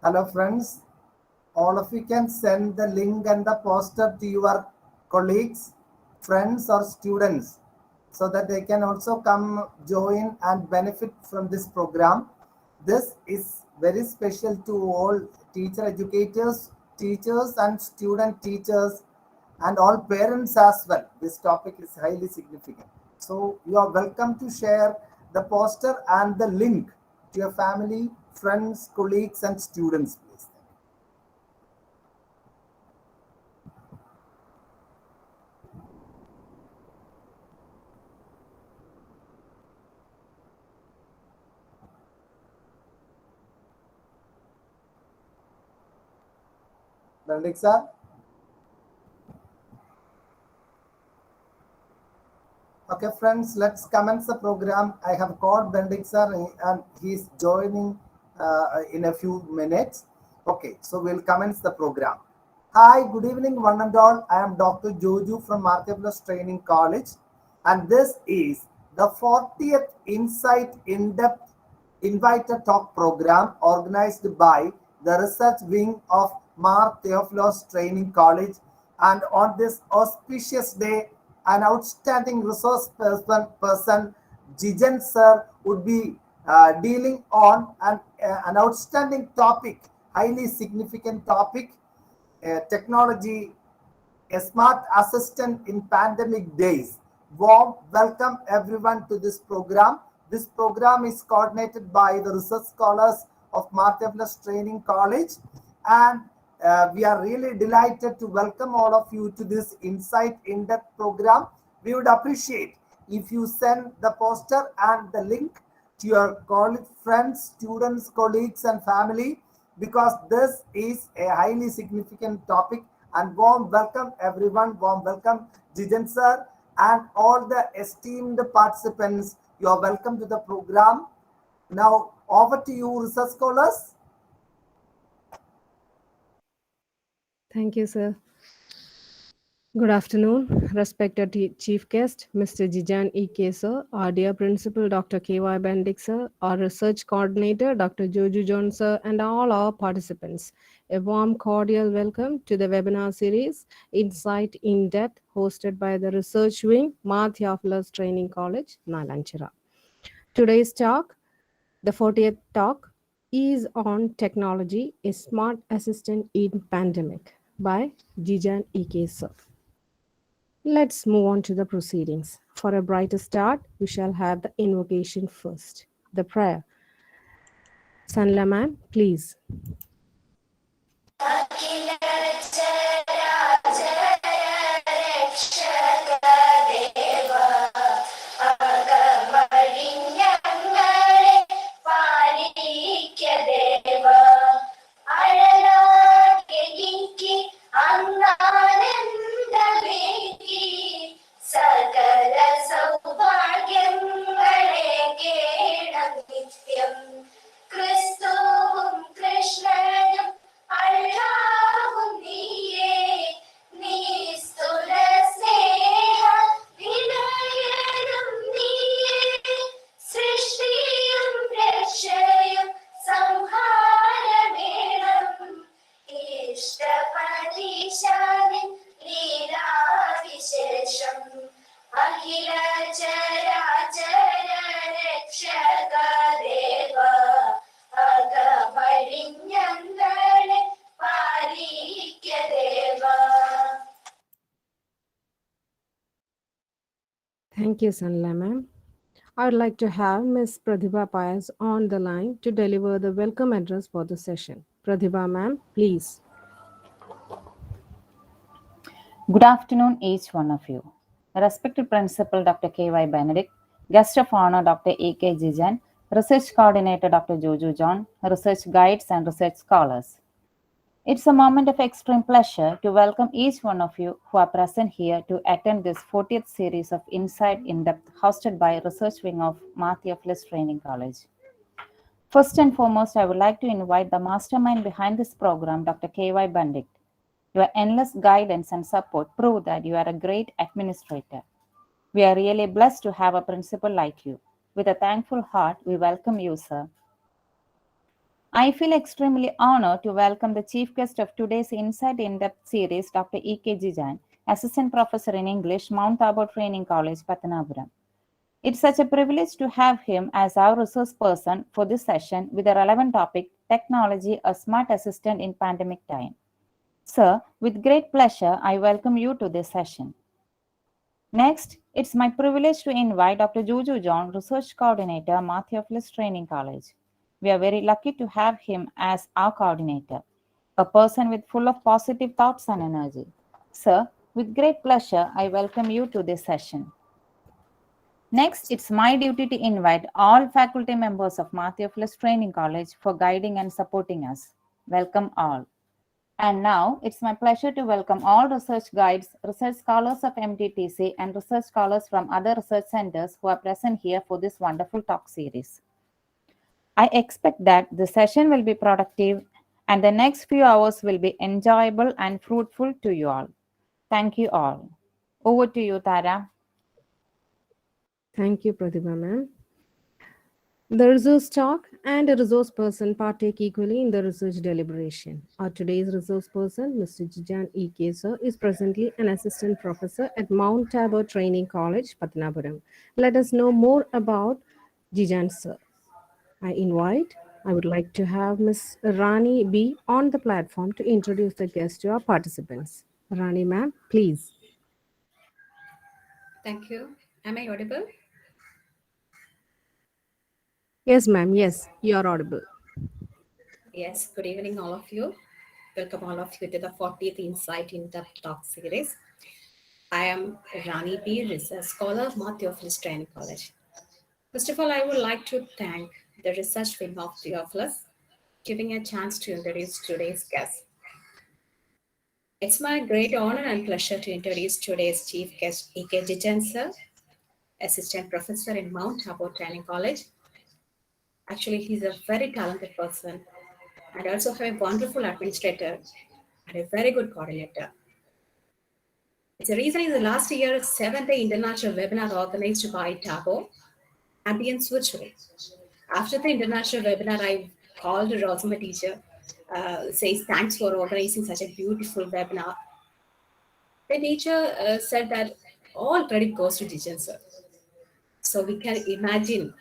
Hello friends, all of you can send the link and the poster to your colleagues, friends or students so that they can also come join and benefit from this program. This is very special to all teacher educators, teachers and student teachers and all parents as well. This topic is highly significant. So you are welcome to share the poster and the link to your family, friends, colleagues and students, please. Benedict sir. Okay, friends, let's commence the program. I have called Benedict sir and he's joining in a few minutes. Okay, so we'll commence the program. Hi, good evening, one and all. I am Dr. Joju from Marketplace Training College, and this is the 40th Insight In Depth Invited Talk program organized by the research wing of Mar Theophilos Training College. And on this auspicious day, an outstanding resource person Jijan sir, would be dealing on an outstanding topic, highly significant topic, technology, a smart assistant in pandemic days. Warm welcome everyone to this program. This program is coordinated by the research scholars of Marthaplus Training College, and we are really delighted to welcome all of you to this Insight In-Depth program. We would appreciate if you send the poster and the link to your college friends, students, colleagues, and family because this is a highly significant topic. And warm welcome everyone, warm welcome Jijan sir and all the esteemed participants. You are welcome to the program. Now over to you, research scholars. Thank you, sir. Good afternoon, respected Chief Guest, Mr. Jijan E.K. sir, our dear Principal, Dr. K.Y. Bendick sir, our Research Coordinator, Dr. Joju John sir, and all our participants. A warm, cordial welcome to the webinar series, Insight in Depth, hosted by the Research Wing, Ma Theophilus Training College, Nalanchira. Today's talk, the 40th talk, is on technology, a smart assistant in pandemic by Jijan E.K. sir. Let's move on to the proceedings. For a brighter start, we shall have the invocation first, the prayer. Sanla ma'am, please. സകല സൗഭാഗ്യങ്ങളെ കേണം നിത്യം ക്രിസ്തുവും കൃഷ്ണനും അല്ലാഹും നീയേ നിസ്തുല സ്നേഹ വിനയനും നീയേ സൃഷ്ടിയും രക്ഷയും സംഹാരമേണം ഇഷ്ടപരീശാനിൻ ലീലാവിശേഷം അഖില ചരാചര രക്ഷക ദേവ അകമഴിഞ്ഞങ്ങളെ പാലിക്ക ദേവ. Thank you, Sanla ma'am. I would like to have Ms. Pratibha Payas on the line to deliver the welcome address for the session. Pratibha ma'am, please. Good afternoon, each one of you. Respected Principal Dr. K.Y. Benedict, Guest of Honor Dr. A.K. Jijan, Research Coordinator Dr. Joju John, Research Guides and Research Scholars. It's a moment of extreme pleasure to welcome each one of you who are present here to attend this 40th series of Insight in Depth hosted by Research Wing of Ma Theophilus Training College. First and foremost, I would like to invite the mastermind behind this program, Dr. K.Y. Benedict. Your endless guidance and support prove that you are a great administrator. We are really blessed to have a principal like you. With a thankful heart, we welcome you, sir. I feel extremely honored to welcome the chief guest of today's Insight In-Depth series, Dr. E.K. Jijan, Assistant Professor in English, Mount Tabor Training College, Patanapuram. It's such a privilege to have him as our resource person for this session with a relevant topic, Technology, a Smart Assistant in Pandemic Time. Sir, with great pleasure, I welcome you to this session. Next, it's my privilege to invite Dr. Jojo John, Research Coordinator, Matthiopoulos Training College. We are very lucky to have him as our coordinator, a person with full of positive thoughts and energy. Sir, with great pleasure, I welcome you to this session. Next, it's my duty to invite all faculty members of Matthiopoulos Training College for guiding and supporting us. Welcome all. And now, it's my pleasure to welcome all research guides, research scholars of MTTC, and research scholars from other research centers who are present here for this wonderful talk series. I expect that the session will be productive and the next few hours will be enjoyable and fruitful to you all. Thank you all. Over to you, Tara. Thank you, Pratibha ma'am. The resource talk and a resource person partake equally in the research deliberation. Our today's resource person, Mr. Jijan E. Kesar, is presently an assistant professor at Mount Tabor Training College, Patanapuram. Let us know more about Jijan sir. I would like to have Ms. Rani B on the platform to introduce the guest to our participants. Rani ma'am, please. Thank you. Am I audible? Yes, ma'am. Yes, you are audible. Yes. Good evening, all of you. Welcome all of you to the 40th Insight In-Depth Talk series. I am Rani B, Research Scholar, Matthiopoulos Training College. First of all, I would like to thank the research wing of Theophilus giving a chance to introduce today's guest. It's my great honor and pleasure to introduce today's chief guest, E.K. Jijan sir, Assistant Professor in Mount Tabor Training College. Actually, he's a very talented person and also have a wonderful administrator and a very good coordinator. It's a reason in the last year, 7th international webinar organized by Tabor, Ambience Virtual. After the international webinar, I called Rosa, my teacher, says thanks for organizing such a beautiful webinar. The teacher said that all credit goes to Jijan sir. So we can imagine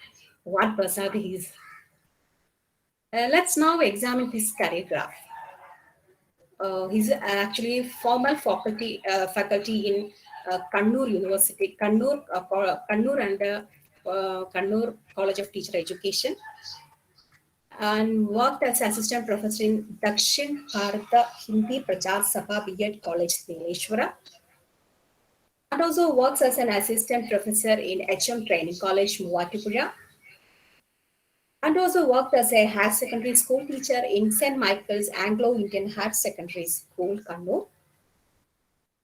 what personality he is. Let's now examine his career graph. He's actually former faculty in Kannur University, Kannur and Kannur College of Teacher Education, and worked as assistant professor in Dakshin Bharata Hindi Prachar Sabha B.Ed College, Nileshwara, and also works as an assistant professor in HM Training College, Muvatupuzha, and also worked as a higher secondary school teacher in St. Michael's Anglo-Indian Higher Secondary School, Kannur,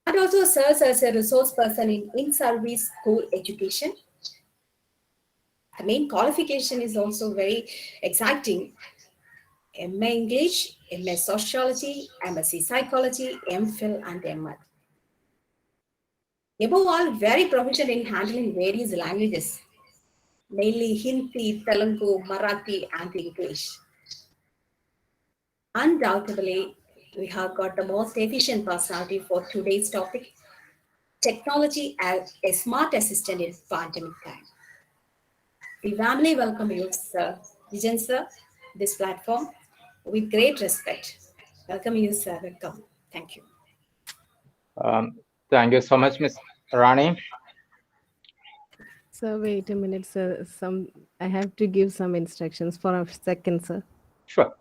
and also serves as a resource person in in-service school education. The main qualification is also very exciting. MA English, MA Sociology, MSc Psychology, MPhil, and MAd. Above all, very proficient in handling various languages, mainly Hindi, Telugu, Marathi, and English. Undoubtedly, we have got the most efficient personality for today's topic, technology as a smart assistant in pandemic time. We warmly welcome you, Sir Jijan sir, this platform with great respect. Welcome you, sir. Welcome. Thank you. Thank you so much, Ms. Rani. Sir, wait a minute, sir. I have to give some instructions for a second, sir. Sure.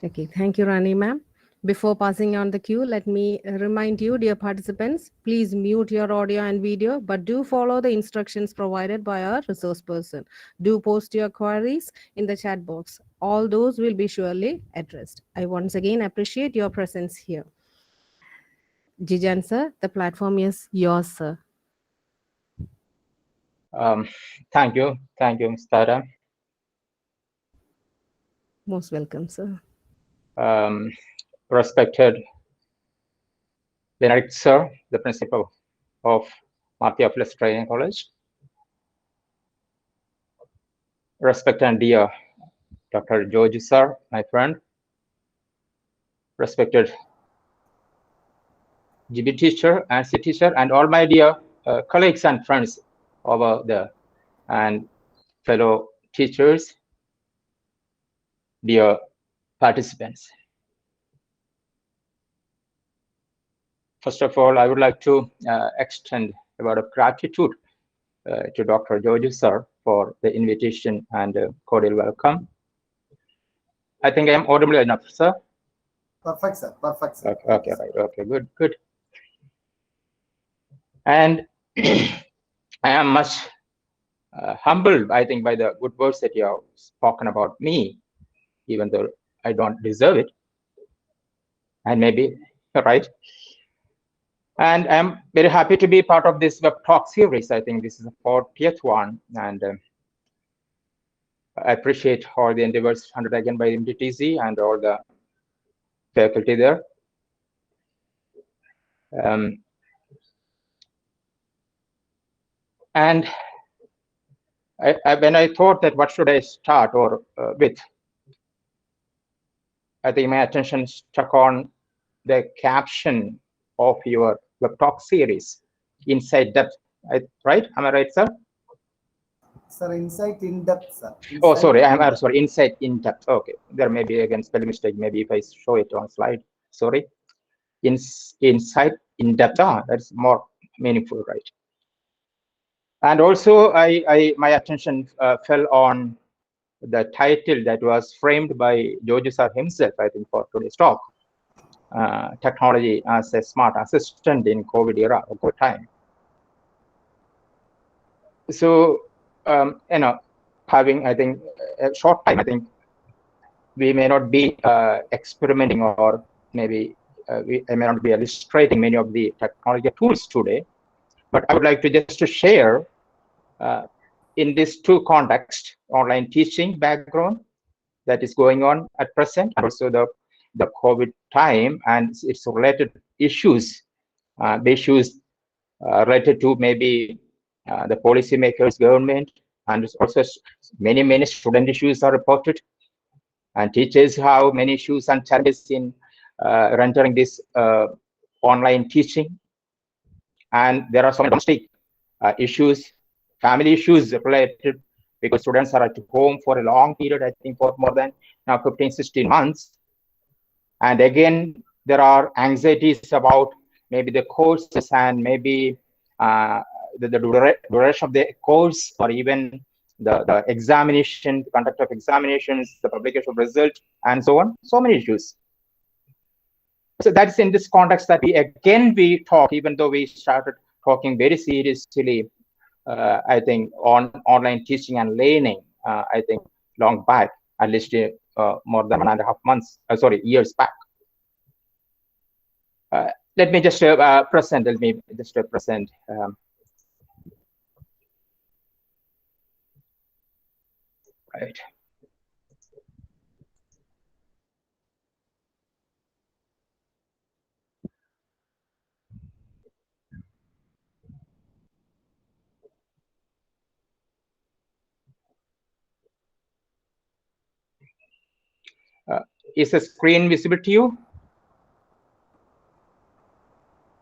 Okay, thank you, Rani ma'am. Before passing on the cue, let me remind you, dear participants, please mute your audio and video, but do follow the instructions provided by our resource person. Do post your queries in the chat box. All those will be surely addressed. I once again appreciate your presence here. Jijan sir, the platform is yours, sir. Thank you, Ms. Tara. Most welcome, sir. Respected Benedict sir, the principal of Matthiopoulos Training College. Respected and dear Dr. George sir, my friend, respected GB teacher and C teacher, and all my dear colleagues and friends over there, and fellow teachers, dear participants. First of all, I would like to extend a word of gratitude to Dr. George sir for the invitation and cordial welcome. I think I am audible enough, sir. Perfect, sir. Perfect, sir. Okay, right. Okay, good. And I am much humbled, I think, by the good words that you have spoken about me, even though I don't deserve it. And maybe, right. And I'm very happy to be part of this web talk series. I think this is the 40th one. And I appreciate all the endeavors undertaken by MDTC and all the faculty there. And when I thought that what should I start or with, I think my attention struck on the caption of your web talk series, Inside Depth. Right? Am I right, sir? Sir, Insight in Depth, sir. Oh, sorry. I'm sorry. Insight in Depth. Okay. There may be again spelling mistake. Maybe if I show it on slide. Sorry. Insight in Depth. That's more meaningful, right? And also, my attention fell on the title that was framed by George sir himself, I think, for today's talk. Technology as a smart assistant in COVID era, a good time. So, having, I think, a short time, I think we may not be experimenting, or maybe I may not be illustrating many of the technology tools today, but I would like to just to share in this two context, online teaching background that is going on at present, and also the COVID time and its related issues, the issues related to maybe the policymakers, government, and also many student issues are reported, and teachers have many issues and challenges in rendering this online teaching. And there are some domestic issues, family issues related, because students are at home for a long period, I think for more than now 15, 16 months. And again, there are anxieties about maybe the courses and maybe the duration of the course, or even the examination, the conduct of examinations, the publication of results, and so on. So many issues. So that's in this context that we talk, even though we started talking very seriously, I think, on online teaching and learning, I think long back, at least more than 1.5 months, years back. Let me just present. Right. Is the screen visible to you?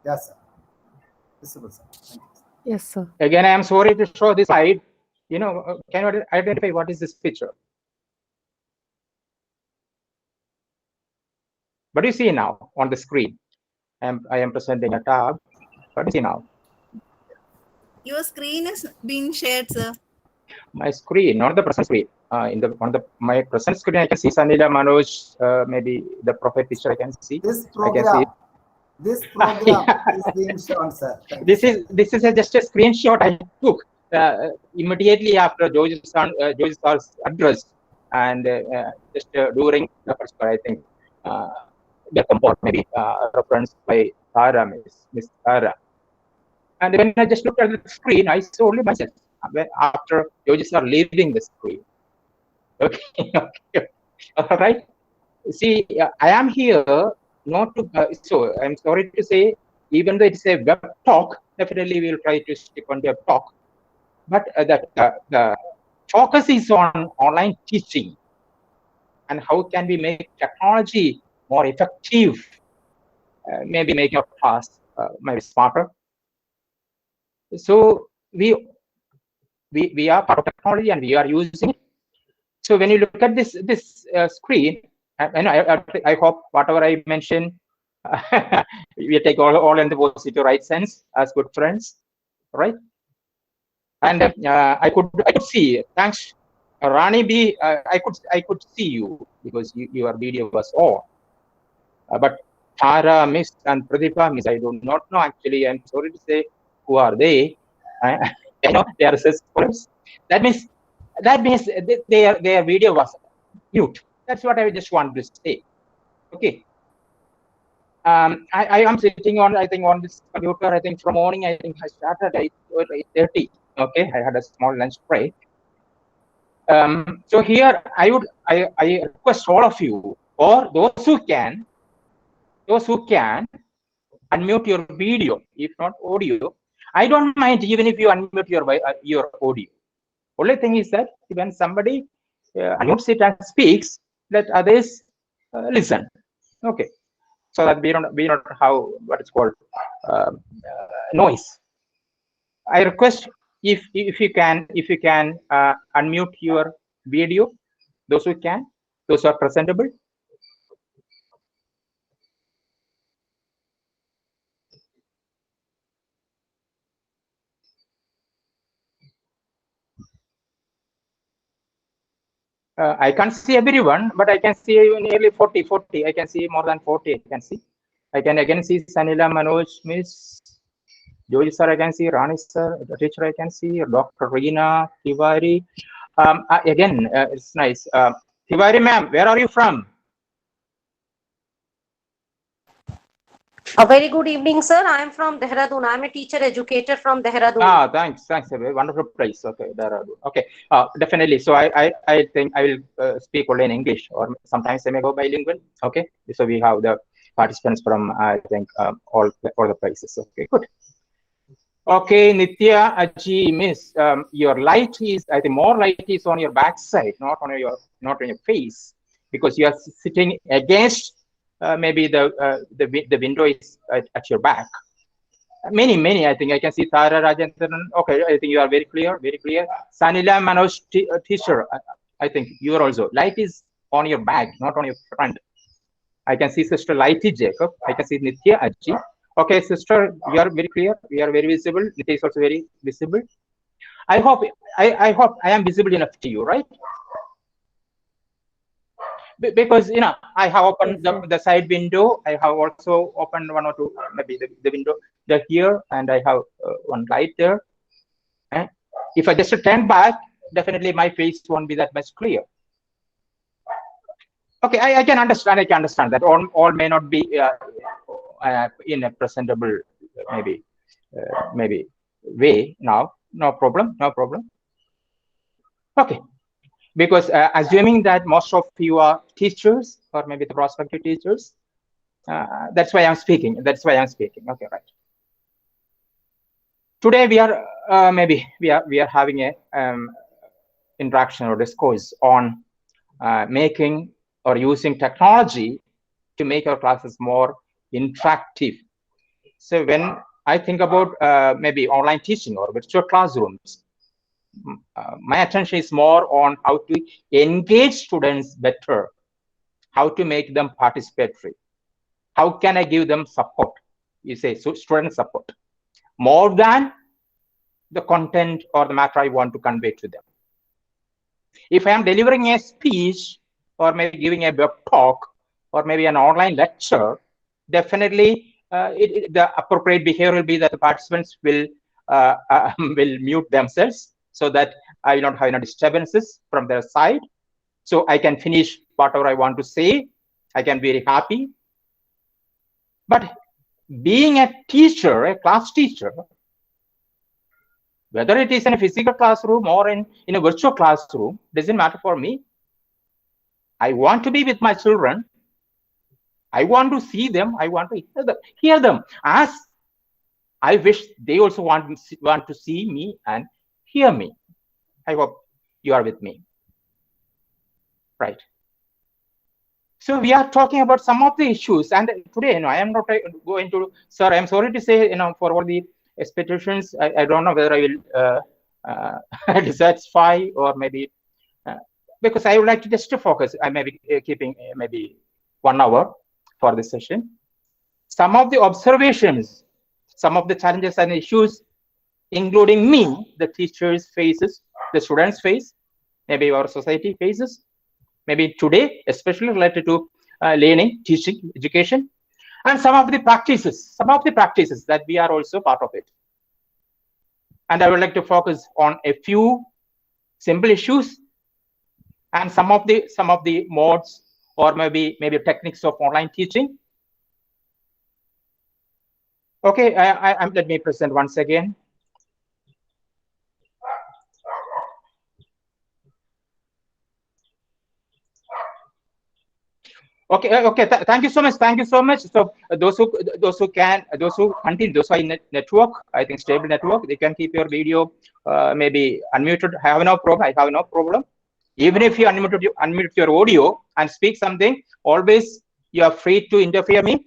Yes, sir. Visible, sir. Thank you. Yes, sir. Again, I am sorry to show this slide. Can you identify what is this picture? What do you see now on the screen? I am presenting a tab. What do you see now? Your screen is being shared, sir. My screen, not the present screen. My present screen, I can see Sanila, Manoj, maybe the profile picture I can see. This I can see. This program is being shown, sir. This is just a screenshot I took immediately after George's address, and just during the first, I think, the comport maybe referenced by Tara, Miss Tara. And when I just looked at the screen, I saw only myself after Georges are leaving the screen. Okay. All right. See, I am here not to, so I'm sorry to say, even though it's a web talk, definitely we'll try to stick on the web talk. But the focus is on online teaching. and how can we make technology more effective, maybe make your class maybe smarter. So we are part of technology and we are using it. So when you look at this screen, and I hope whatever I mentioned, we take all in the positive right sense as good friends, right? And I could see, thanks Rani B, I could see you because your video was on. But Tara, Miss, and Pradeepa, Miss, I do not know actually. I'm sorry to say who are they. I know they are scholars. That means their video was mute. That's what I just want to say. Okay. I am sitting on, I think, on this computer. I think from morning. I think I started at 8:30. Okay, I had a small lunch break. So here I request all of you, or those who can unmute your video, if not audio. I don't mind even if you unmute your audio. Only thing is that when somebody unmutes it and speaks, let others listen. Okay, so that we don't have what is called noise. I request if you can unmute your video, those who can, those who are presentable. I can't see everyone, but I can see nearly 40. I can see more than 40. I can see. I can again see Sanila, Manoj, Miss Joji sir. I can see Rani sir, the teacher. I can see Dr. Reena Tiwari. Again, it's nice. Tiwari ma'am, where are you from? A very good evening, sir. I am from Dehradun. I am a teacher educator from Dehradun. Thanks. A wonderful place. Okay, Dehradun. Okay, definitely. So I think I will speak only in English, or sometimes I may go bilingual. Okay, so we have the participants from I think all the places. Okay, good. Okay, Nitya, Aji, Miss, your light is, I think more light is on your backside, not on your face, because you are sitting against maybe the window is at your back. Many, I think I can see Tara Rajendran. Okay, I think you are very clear. Sanila Manoj, teacher, I think you are also. Light is on your back, not on your front. I can see Sister Lighty Jacob. I can see Nitya Aji. Okay, sister, you are very clear. We are very visible. Nitya is also very visible. I hope I am visible enough to you, right? Because I have opened the side window. I have also opened one or two, maybe the window here, and I have one light there. And if I just turn back, definitely my face won't be that much clear. Okay, I can understand. That all may not be in a presentable maybe way now. No problem. Okay. Because assuming that most of you are teachers or maybe the prospective teachers, that's why I'm speaking. Okay, right. Today we are having a interaction or discourse on making or using technology to make our classes more interactive. So when I think about maybe online teaching or virtual classrooms, my attention is more on how to engage students better, how to make them participatory, how can I give them support, you say, so student support, more than the content or the matter I want to convey to them. If I am delivering a speech or maybe giving a web talk or maybe an online lecture, definitely the appropriate behavior will be that the participants will mute themselves, so that I will not have any disturbances from their side. So I can finish whatever I want to say. I can be very happy. But being a teacher, a class teacher, whether it is in a physical classroom or in a virtual classroom, doesn't matter for me. I want to be with my children. I want to see them. I want to hear them as I wish they also want to see me and hear me. I hope you are with me. Right. So we are talking about some of the issues, and today, I am not going to, sir, I am sorry to say, for all the expectations, I don't know whether I will dissatisfy or maybe, because I would like to just to focus, I may be keeping maybe 1 hour for this session. Some of the observations, some of the challenges and issues, including me, the teachers faces, the students face, maybe our society faces, maybe today, especially related to learning, teaching, education, and some of the practices that we are also part of it. And I would like to focus on a few simple issues and some of the modes or maybe techniques of online teaching. Okay, let me present once again. Okay. Thank you so much. So those who continue, those who are in network, I think stable network, they can keep your video maybe unmuted. I have no problem. Even if you unmute your audio and speak something, always you are free to interfere me.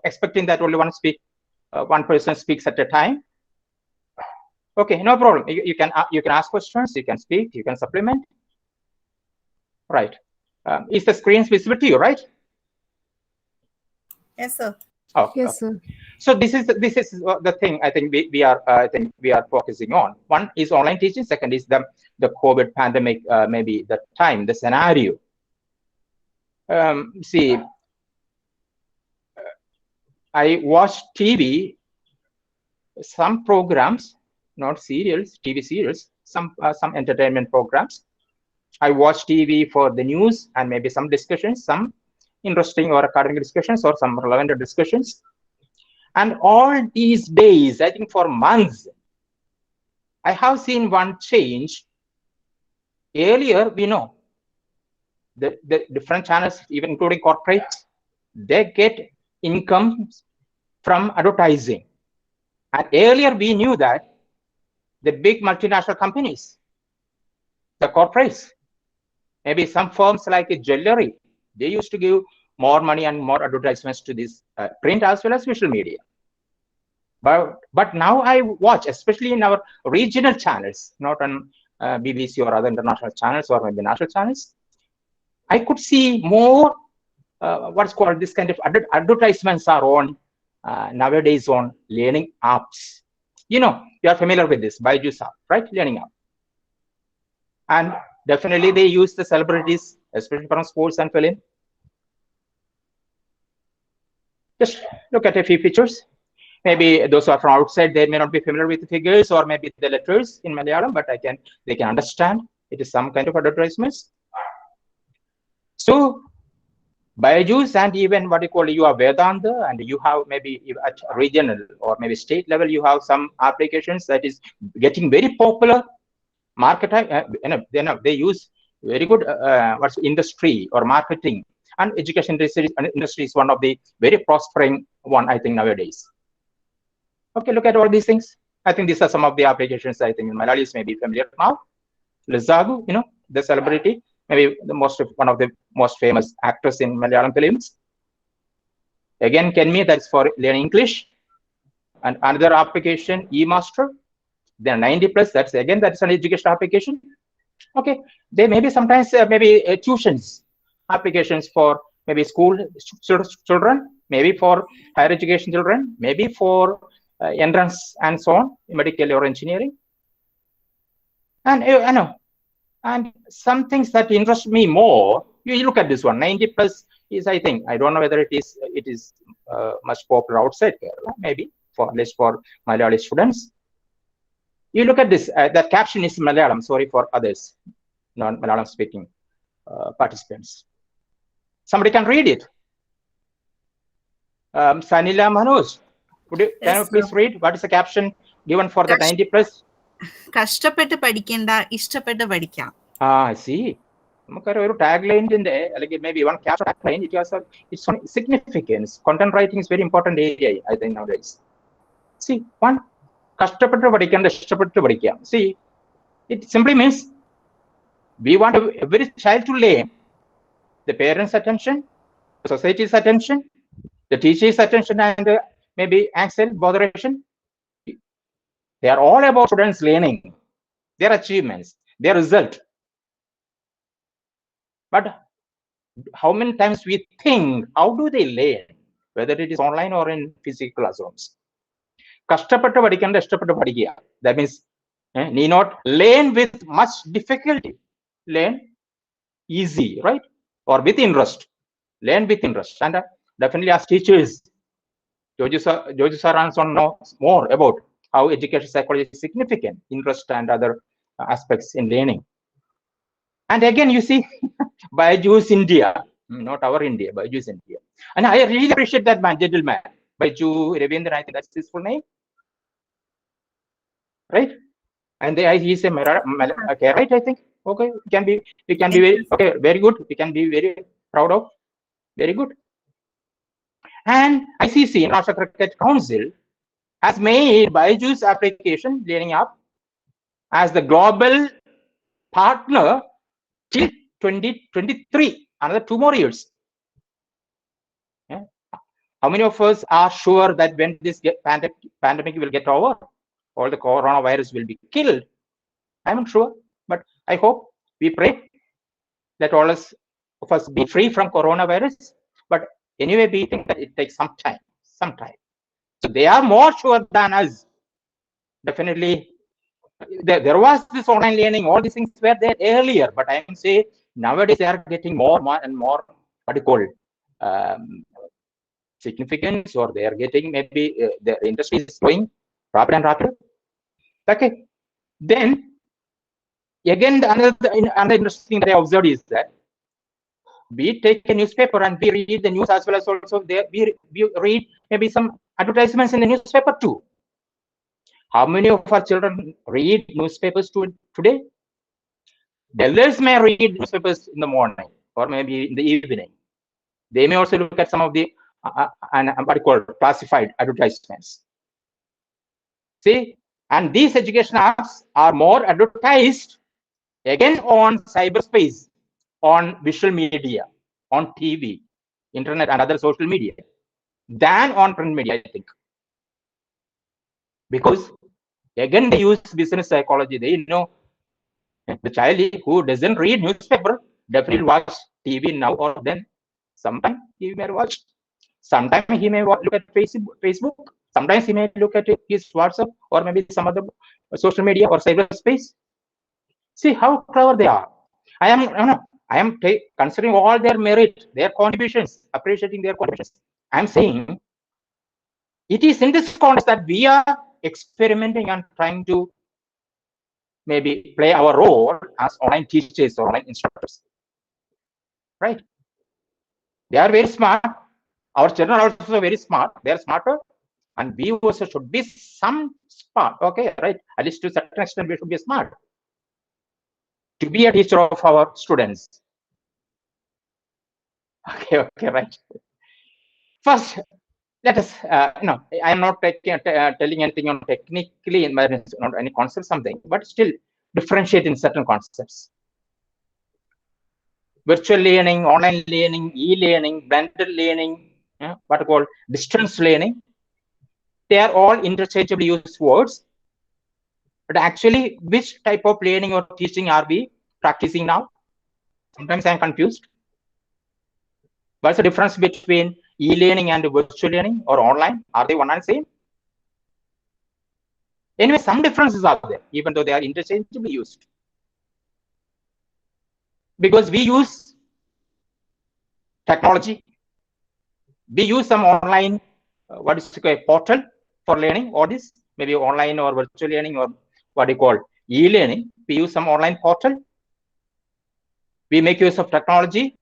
Expecting that only one person speaks at a time. Okay, no problem. You can ask questions. You can speak. You can supplement. Right. Is the screen visible to you, right? Yes, sir. Oh, Yes, sir. So this is the thing I think we are focusing on. One is online teaching. Second is the COVID pandemic, maybe the time, the scenario. See, I watch TV, some programs, not serials, TV serials, some entertainment programs. I watch TV for the news and maybe some discussions, some interesting or academic discussions or some relevant discussions. And all these days, I think for months, I have seen one change. Earlier, we know the different channels, even including corporate, they get income from advertising. And earlier, we knew that the big multinational companies, the corporates, maybe some firms like jewelry, they used to give more money and more advertisements to this print as well as visual media. But now I watch, especially in our regional channels, not on BBC or other international channels or maybe national channels, I could see more what's called this kind of advertisements are on nowadays on learning apps. You are familiar with this, Byju's app, right? Learning app. And definitely they use the celebrities, especially from sports and film. Just look at a few features. Maybe those who are from outside, they may not be familiar with the figures or maybe the letters in Malayalam, but they can understand it is some kind of advertisements. So Byju's and even what you call you are Vedanta, and you have maybe at regional or maybe state level, you have some applications that is getting very popular. Market, they use very good what's industry or marketing, and education industry is one of the very prospering one, I think, nowadays. Okay, look at all these things. I think these are some of the applications I think Malayalis may be familiar now. Lizagu, the celebrity, maybe one of the most famous actors in Malayalam films. Again, Kenmi, that's for learning English. And another application, eMaster. Then 90+, that's an education application. Okay, they maybe sometimes tuitions applications for maybe school children, maybe for higher education children, maybe for entrance and so on, medical or engineering. And and some things that interest me more, you look at this one, 90+ is, I think, I don't know whether it is much popular outside Kerala, maybe at least for Malayali students. You look at this, that caption is Malayalam, sorry for others, non-Malayalam speaking participants. Somebody can read it. Sanila Manoj, can you please read what is the caption given for the 90+? കഷ്ടപ്പെട്ട് പഠിക്കേണ്ട ഇഷ്ടപ്പെട്ട് പഠിക്കാം. I see. നമുക്കൊരു tagline inde maybe one caption tagline, it's on significance. Content writing is very important area, I think, nowadays. See, one, കഷ്ടപ്പെട്ട് പഠിക്കേണ്ട ഇഷ്ടപ്പെട്ട് പഠിക്കാം. See, it simply means we want every child to learn the parents' attention, the society's attention, the teacher's attention, and maybe anxiety, botheration. They are all about students learning, their achievements, their result. But how many times we think, how do they learn, whether it is online or in physical classrooms? കഷ്ടപ്പെട്ട് പഠിക്കേണ്ട ഇഷ്ടപ്പെട്ട് പഠിക്കുക. That means need not learn with much difficulty. Learn easy, right? Or with interest. Learn with interest. And definitely as teachers, Joji sir knows more about how education psychology is significant, interest and other aspects in learning. And again, you see, Byju's India, not our India, Byju's India. And I really appreciate that man, gentleman, Byju Ravindra, I think that's his full name. Right? And he's a okay, right? I think. Okay, we can be very, okay, very good. We can be very proud of. Very good. And ICC, International Cricket Council, has made Byju's application Learning App as the global partner till 2023, another 2 more years. Yeah. How many of us are sure that when this pandemic will get over, all the coronavirus will be killed? I'm not sure, but I hope, we pray that all of us be free from coronavirus. But anyway, we think that it takes some time. So they are more sure than us. Definitely, there was this online learning, all these things were there earlier, but I can say nowadays they are getting more and more, what do you call, significance, or they are getting, maybe the industry is growing rapid and rapid. Okay, then again, another interesting thing that I observed is that we take a newspaper and we read the news, as well as also there we read maybe some advertisements in the newspaper too. How many of our children read newspapers today? The elders may read newspapers in the morning or maybe in the evening. They may also look at some of the what you call classified advertisements. See, and these education apps are more advertised again on cyberspace, on visual media, on TV, internet, and other social media than on print media, I think. Because again, they use business psychology. They know the child who doesn't read newspaper definitely watch TV now or then. Sometimes he may watch. Sometimes he may look at Facebook. Sometimes he may look at his WhatsApp or maybe some other social media or cyberspace. See how clever they are. I am considering all their merit, their contributions, appreciating their contributions. I am saying it is in this context that we are experimenting and trying to maybe play our role as online teachers or online instructors. Right? They are very smart. Our children are also very smart. They are smarter. And we also should be some smart. Okay, right? At least to a certain extent, we should be smart to be a teacher of our students. Okay, right. First, let us, I am not telling anything on technically, not any concept, something, but still differentiate in certain concepts. Virtual learning, online learning, e-learning, blended learning, what I call distance learning. They are all interchangeably used words. But actually, which type of learning or teaching are we practicing now? Sometimes I'm confused. What's the difference between e-learning and virtual learning or online? Are they one and same? Anyway, some differences are there, even though they are interchangeably used. Because we use technology. We use some online, what is it, a portal for learning, or this, maybe online or virtual learning, or what you call e-learning. We use some online portal. We make use of technology.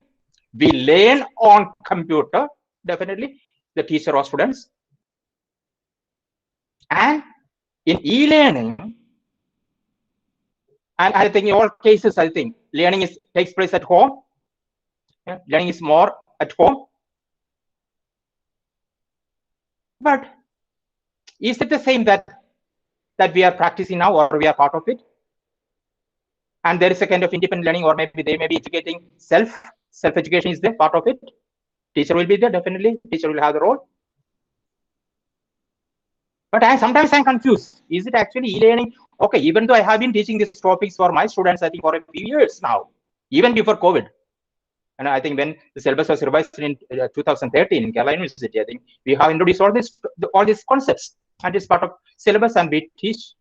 We learn on computer, definitely, the teacher or students. And in e-learning, and I think in all cases, I think learning takes place at home. Learning is more at home. But is it the same that we are practicing now, or we are part of it? And there is a kind of independent learning, or maybe they may be educating self-education is there, part of it. Teacher will be there, definitely. Teacher will have the role. But sometimes I'm confused. Is it actually e-learning? Okay, even though I have been teaching these topics for my students, I think for a few years now, even before COVID. And I think when the syllabus was revised in 2013 in Kerala University, I think we have introduced all these concepts, and it's part of syllabus and we teach.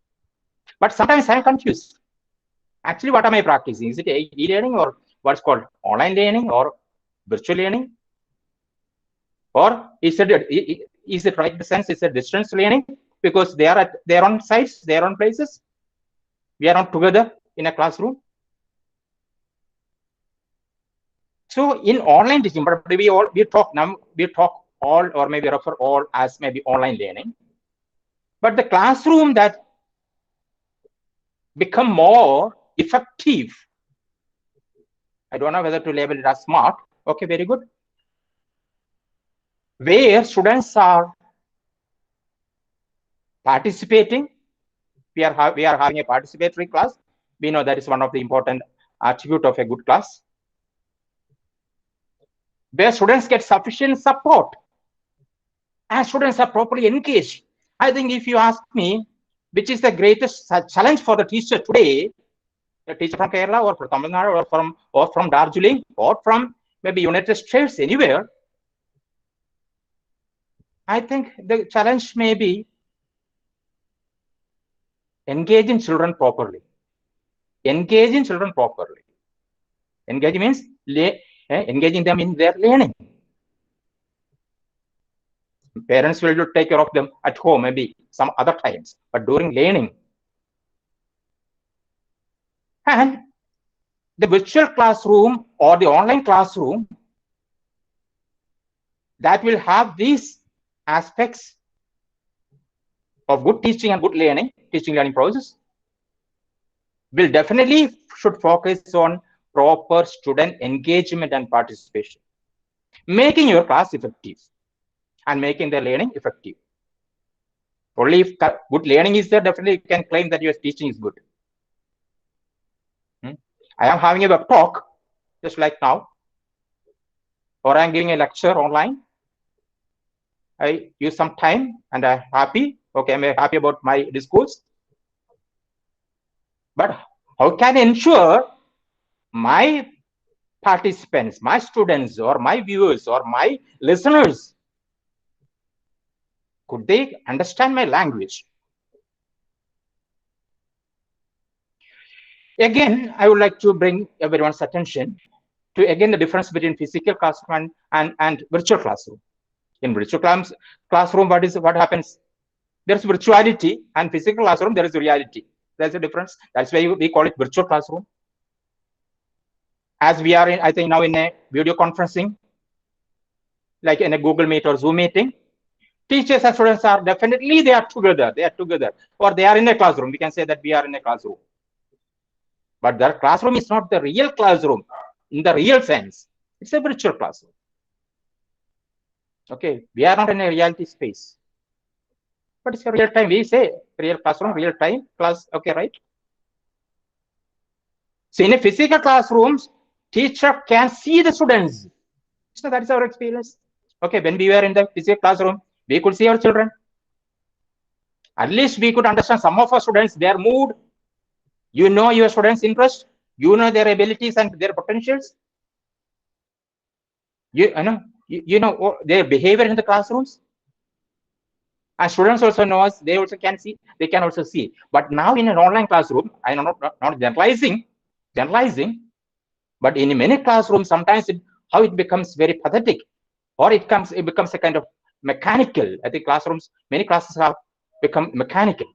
But sometimes I'm confused. Actually, what am I practicing? Is it e-learning or what's called online learning or virtual learning? Or is it right in the sense it's a distance learning because they are at their own sites, their own places? We are not together in a classroom. So in online teaching, but we talk all or maybe refer all as maybe online learning. But the classroom that become more effective, I don't know whether to label it as smart. Okay, very good. Where students are participating, we are having a participatory class. We know that is one of the important attribute of a good class. Where students get sufficient support and students are properly engaged. I think if you ask me, which is the greatest challenge for the teacher today, a teacher from Kerala or from Tamil Nadu or from Darjeeling or from maybe United States, anywhere, I think the challenge may be engaging children properly. Engaging children properly. Engaging means engaging them in their learning. Parents will take care of them at home, maybe some other times, but during learning. And the virtual classroom or the online classroom that will have these aspects of good teaching and good learning, teaching learning process, will definitely should focus on proper student engagement and participation, making your class effective and making the learning effective. Only if good learning is there, definitely you can claim that your teaching is good. I am having a web talk just like now, or I'm giving a lecture online. I use some time and I'm happy. Okay, I'm happy about my discourse. But how can I ensure my participants, my students, or my viewers, or my listeners, could they understand my language? Again, I would like to bring everyone's attention to again the difference between physical classroom and virtual classroom. In virtual classroom, what happens? There's virtuality, and physical classroom there is reality. There's a difference. That's why we call it virtual classroom. As we are in, I think now in a video conferencing, like in a Google Meet or Zoom meeting, teachers and students are definitely they are together, or they are in a classroom. We can say that we are in a classroom. But the classroom is not the real classroom in the real sense. It's a virtual classroom. Okay, we are not in a reality space. But it's a real time. We say real classroom, real time class. Okay, right? So in a physical classrooms, teacher can see the students. So that is our experience. Okay, when we were in the physical classroom, we could see our children. At least we could understand some of our students, their mood. You know your students' interest. You know their abilities and their potentials. You know their behavior in the classrooms. And students also know us. They also can see. They can also see. But now in an online classroom, I am not generalizing, but in many classrooms, sometimes how it becomes very pathetic, or it becomes a kind of mechanical. I think many classes have become mechanical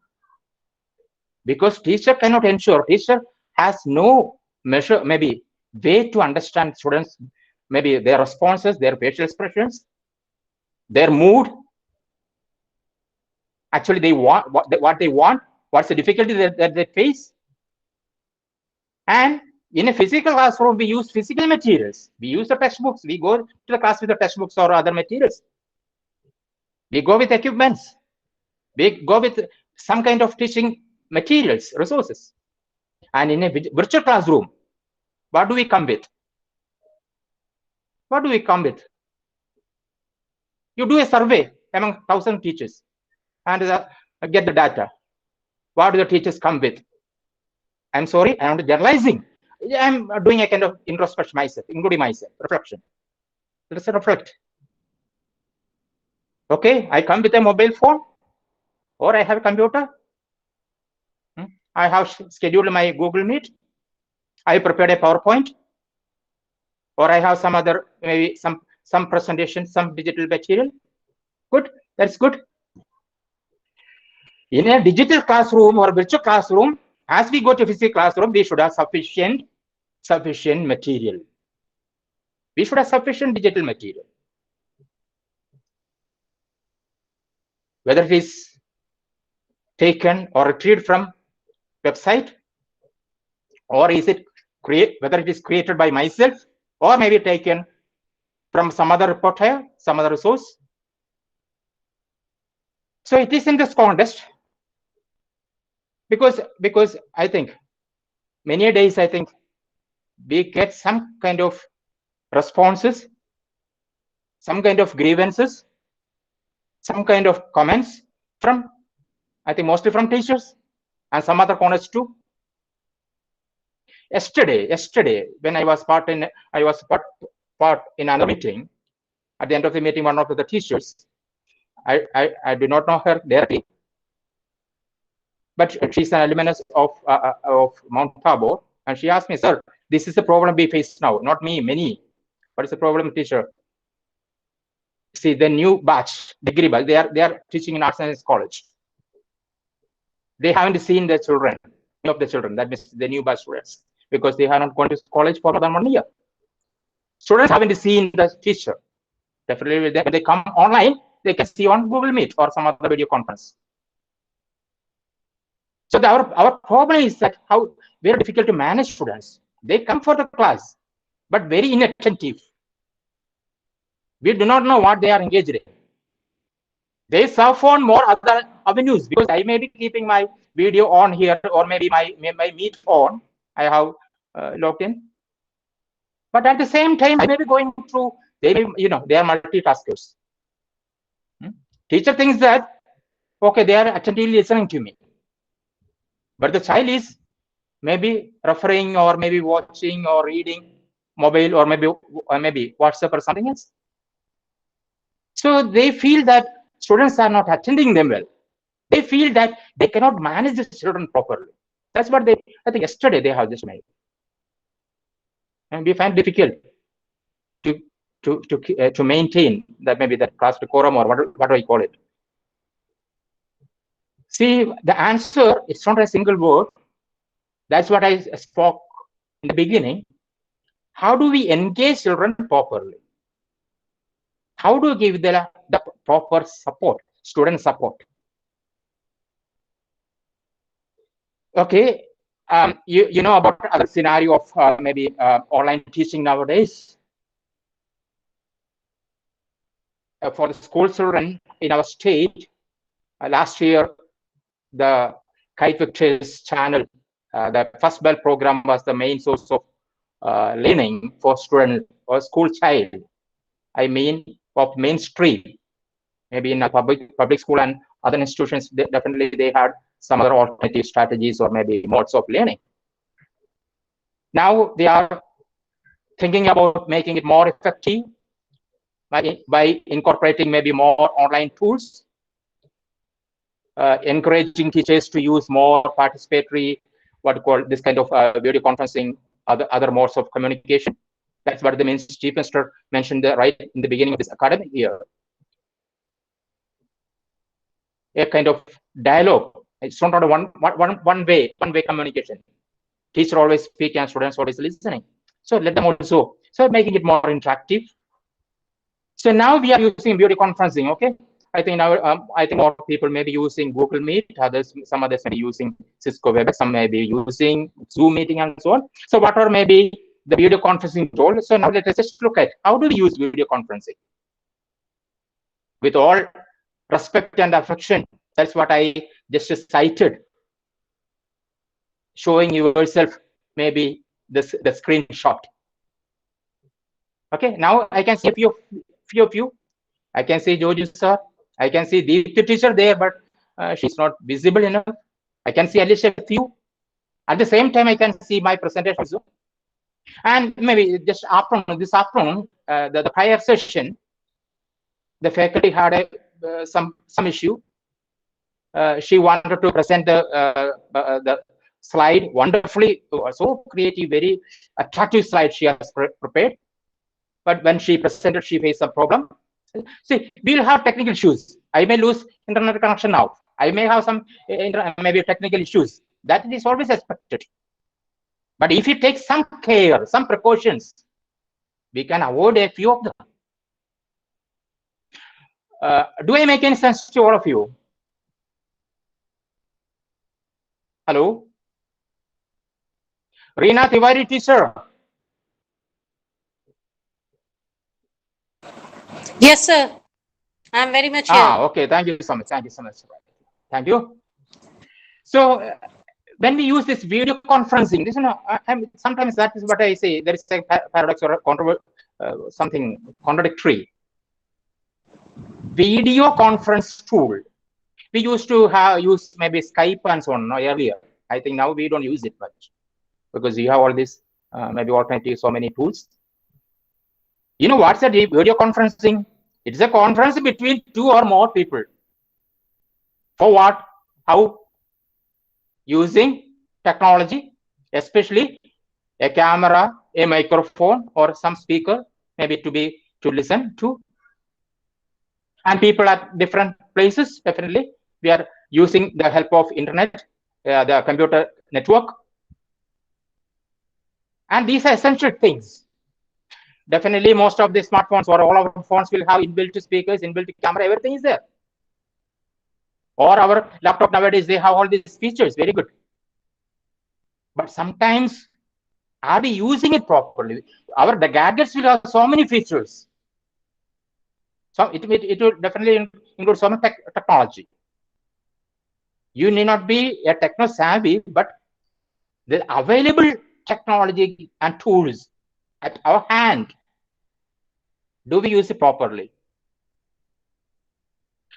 because teacher cannot ensure. Teacher has no measure, maybe way to understand students, maybe their responses, their facial expressions, their mood. Actually, they want what they want. What's the difficulty that they face? And in a physical classroom, we use physical materials. We use the textbooks. We go to the class with the textbooks or other materials. We go with equipments. We go with some kind of teaching materials, resources. And in a virtual classroom, what do we come with? What do we come with? You do a survey among 1,000 teachers and get the data. What do the teachers come with? I'm sorry, I'm not generalizing. I'm doing a kind of introspection myself, including myself, reflection. Let's reflect. Okay, I come with a mobile phone, or I have a computer. I have scheduled my Google Meet. I prepared a PowerPoint, or I have some other, maybe some presentation, some digital material. Good, that's good. In a digital classroom or virtual classroom, as we go to physical classroom, we should have sufficient material. We should have sufficient digital material. Whether it is taken or retrieved from website, or is it whether it is created by myself, or maybe taken from some other reporter, some other resource. So it is in this context, because I think many days I think we get some kind of responses, some kind of grievances, some kind of comments from, I think mostly from teachers and some other corners too. Yesterday, when I was part in another meeting. At the end of the meeting, one of the teachers, I do not know her directly, but she's an alumnus of Mount Tabor, and she asked me, "Sir, this is the problem we face now. Not me, many. What is the problem, teacher?" See, the new batch, degree batch, they are teaching in Arts and Science College. They haven't seen the children, any of the children. That means the new batch students, because they have not gone to college for more than 1 year. Students haven't seen the teacher. Definitely, when they come online, they can see on Google Meet or some other video conference. So our problem is that how very difficult to manage students. They come for the class, but very inattentive. We do not know what they are engaged in. They surf on more other avenues, because I may be keeping my video on here, or maybe my Meet on. I have logged in. But at the same time, I may be going through, they are multitaskers. Teacher thinks that, okay, they are attentively listening to me. But the child is maybe referring, or maybe watching or reading mobile, or maybe WhatsApp or something else. So they feel that students are not attending them well. They feel that they cannot manage the children properly. That's what I think yesterday they have just made. And we find difficult to maintain that, maybe that class decorum, or what do I call it? See, the answer, it's not a single word. That's what I spoke in the beginning. How do we engage children properly? How do we give the proper support, student support? Okay, you know about other scenario of maybe online teaching nowadays. For the school children in our state, last year, the Kite Victors channel, the First Bell program was the main source of learning for student or school child. I mean, of mainstream. Maybe in a public school and other institutions, definitely they had some other alternative strategies or maybe modes of learning. Now they are thinking about making it more effective by incorporating maybe more online tools, encouraging teachers to use more participatory, what you call this kind of video conferencing, other modes of communication. That's what the Chief Minister mentioned right in the beginning of this academic year. A kind of dialogue. It's not a one way communication. Teacher always speak and students always listening. So let them also, so making it more interactive. So now we are using video conferencing. Okay, I think now I think more people may be using Google Meet. Some others may be using Cisco WebEx. Some may be using Zoom meeting and so on. So whatever may be the video conferencing tool. So now let us just look at how do we use video conferencing with all respect and affection. That's what I just cited. Showing yourself maybe the screenshot. Okay, now I can see a few of you. I can see Joju sir. I can see the teacher there, but she's not visible enough. I can see at least a few. At the same time, I can see my presentation also. And maybe just this afternoon, the prior session, the faculty had some issue. She wanted to present the slide wonderfully, so creative, very attractive slide she has prepared. But when she presented, she faced some problem. See, we will have technical issues. I may lose internet connection now. I may have some maybe technical issues. That is always expected. But if you take some care, some precautions, we can avoid a few of them. Do I make any sense to all of you? Hello? Reena Tiwari, teacher. Yes, sir. I'm very much here. Okay. Thank you so much. Thank you so much. Thank you. So when we use this video conferencing, this, sometimes that is what I say. There is a paradox or something contradictory. Video conference tool. We used to use maybe Skype and so on earlier. I think now we don't use it much because you have all this maybe alternative so many tools. You know what's a video conferencing? It's a conference between 2 or more people. For what? How? Using technology, especially a camera, a microphone, or some speaker, maybe to listen to. And people at different places, definitely. We are using the help of internet, the computer network. And these are essential things. Definitely, most of the smartphones or all our phones will have inbuilt speakers, inbuilt camera, everything is there. Or our laptop nowadays, they have all these features, very good. But sometimes, are we using it properly? The gadgets will have so many features. So it will definitely include some technology. You need not be a techno savvy, but the available technology and tools at our hand, do we use it properly?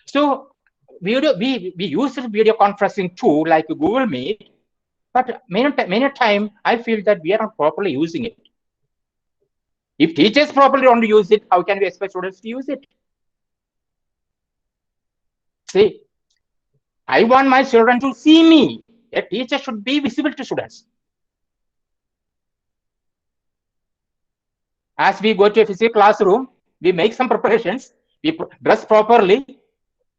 So we use a video conferencing tool like Google Meet, but many times I feel that we are not properly using it. If teachers properly don't use it, how can we expect students to use it? See, I want my children to see me. A teacher should be visible to students. As we go to a physical classroom, we make some preparations, we dress properly,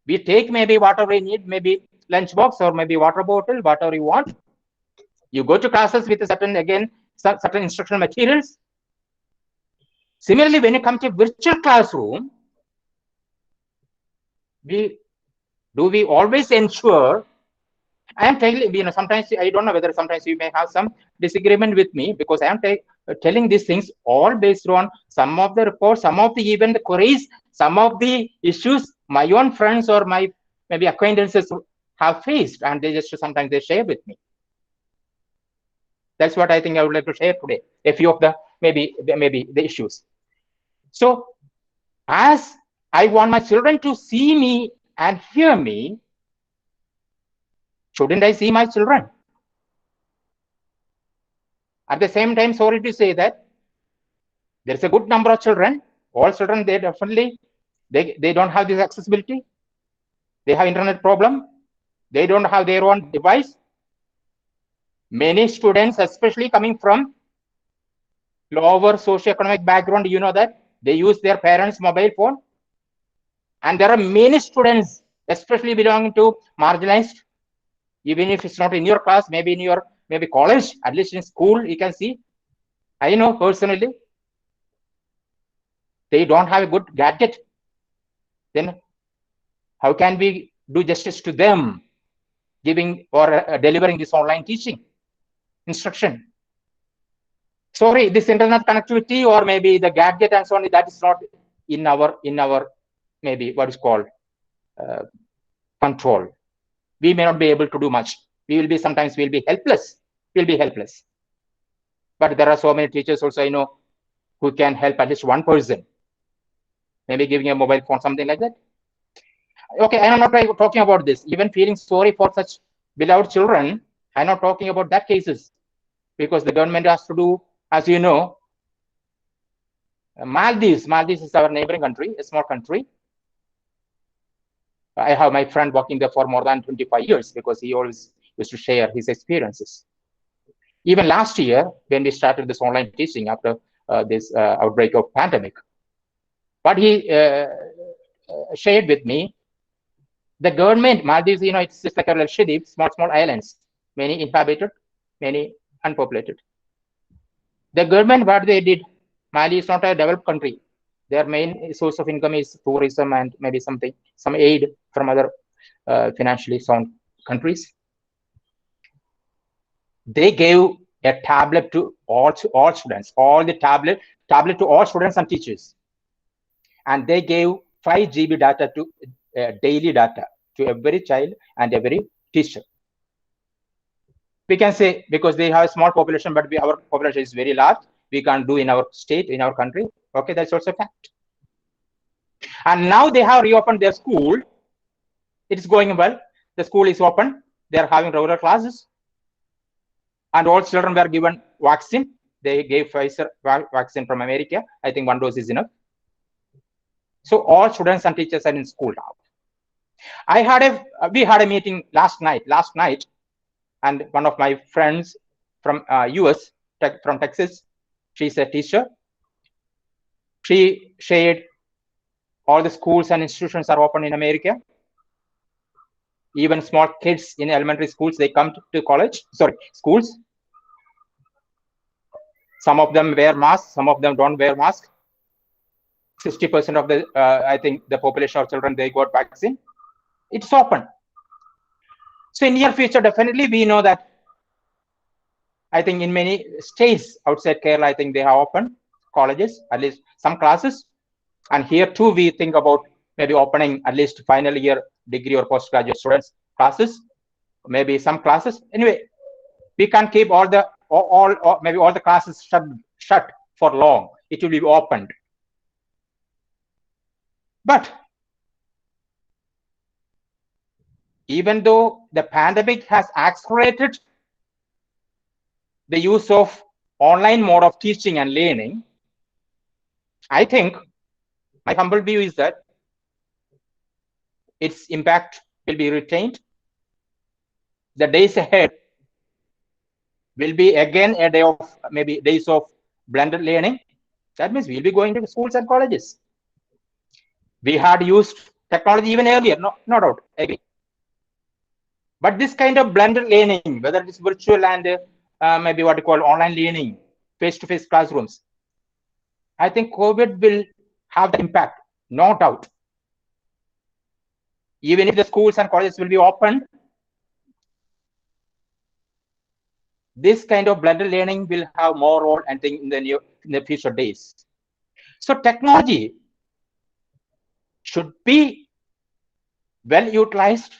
we take maybe whatever we need, maybe lunchbox or maybe water bottle, whatever you want. You go to classes with a certain instructional materials. Similarly, when you come to virtual classroom, do we always ensure? I am telling, sometimes I don't know whether sometimes you may have some disagreement with me because I am telling these things all based on some of the reports, some of the even the queries, some of the issues my own friends or my maybe acquaintances have faced, and they just sometimes they share with me. That's what I think I would like to share today. A few of the maybe the issues. So as I want my children to see me and hear me, shouldn't I see my children? At the same time, sorry to say that there's a good number of children. All children, they definitely, they don't have this accessibility. They have internet problem. They don't have their own device. Many students, especially coming from lower socioeconomic background, you know that they use their parents' mobile phone. And there are many students, especially belonging to marginalized, even if it's not in your class, maybe in your college, at least in school, you can see. I know personally, they don't have a good gadget. Then how can we do justice to them, giving or delivering this online teaching instruction? Sorry, this internet connectivity or maybe the gadget and so on, that is not in our maybe what is called control. We may not be able to do much. Sometimes we'll be helpless. We'll be helpless. But there are so many teachers also, who can help at least one person, maybe giving a mobile phone, something like that. Okay, I'm not talking about this. Even feeling sorry for such beloved children, I'm not talking about that cases, because the government has to do, as you know, Maldives is our neighboring country, a small country. I have my friend working there for more than 25 years because he always used to share his experiences. Even last year, when we started this online teaching after this outbreak of pandemic, but he shared with me, the government, Maldives, it's just like a little shitty, small islands, many inhabited, many unpopulated. The government, what they did, Mali is not a developed country. Their main source of income is tourism and maybe some aid from other financially sound countries. They gave a tablet to all students, tablet to all students and teachers. And they gave 5 GB data to daily data to every child and every teacher. We can say because they have a small population, but our population is very large. We can't do in our state, in our country. Okay, that's also a fact. And now they have reopened their school. It's going well. The school is open. They're having regular classes. And all children were given vaccine. They gave Pfizer vaccine from America. I think 1 dose is enough. So all students and teachers are in school now. We had a meeting last night, and one of my friends from US, from Texas, she's a teacher. She shared all the schools and institutions are open in America. Even small kids in elementary schools, they come to schools. Some of them wear masks, some of them don't wear masks. 60% of the, I think, the population of children, they got vaccine. It's open. So in near future, definitely we know that, I think in many states outside Kerala, I think they have open colleges, at least some classes. And here too, we think about maybe opening at least final year degree or postgraduate students classes, maybe some classes. Anyway, we can't keep maybe all the classes shut for long. It will be opened. But even though the pandemic has accelerated the use of online mode of teaching and learning, I think my humble view is that its impact will be retained. The days ahead will be again a day of maybe days of blended learning. That means we'll be going to schools and colleges. We had used technology even earlier, no doubt, agree. But this kind of blended learning, whether it is virtual and maybe what you call online learning, face-to-face classrooms, I think COVID will have the impact, no doubt. Even if the schools and colleges will be open, this kind of blended learning will have more role, I think, in the future days. So technology should be well utilized.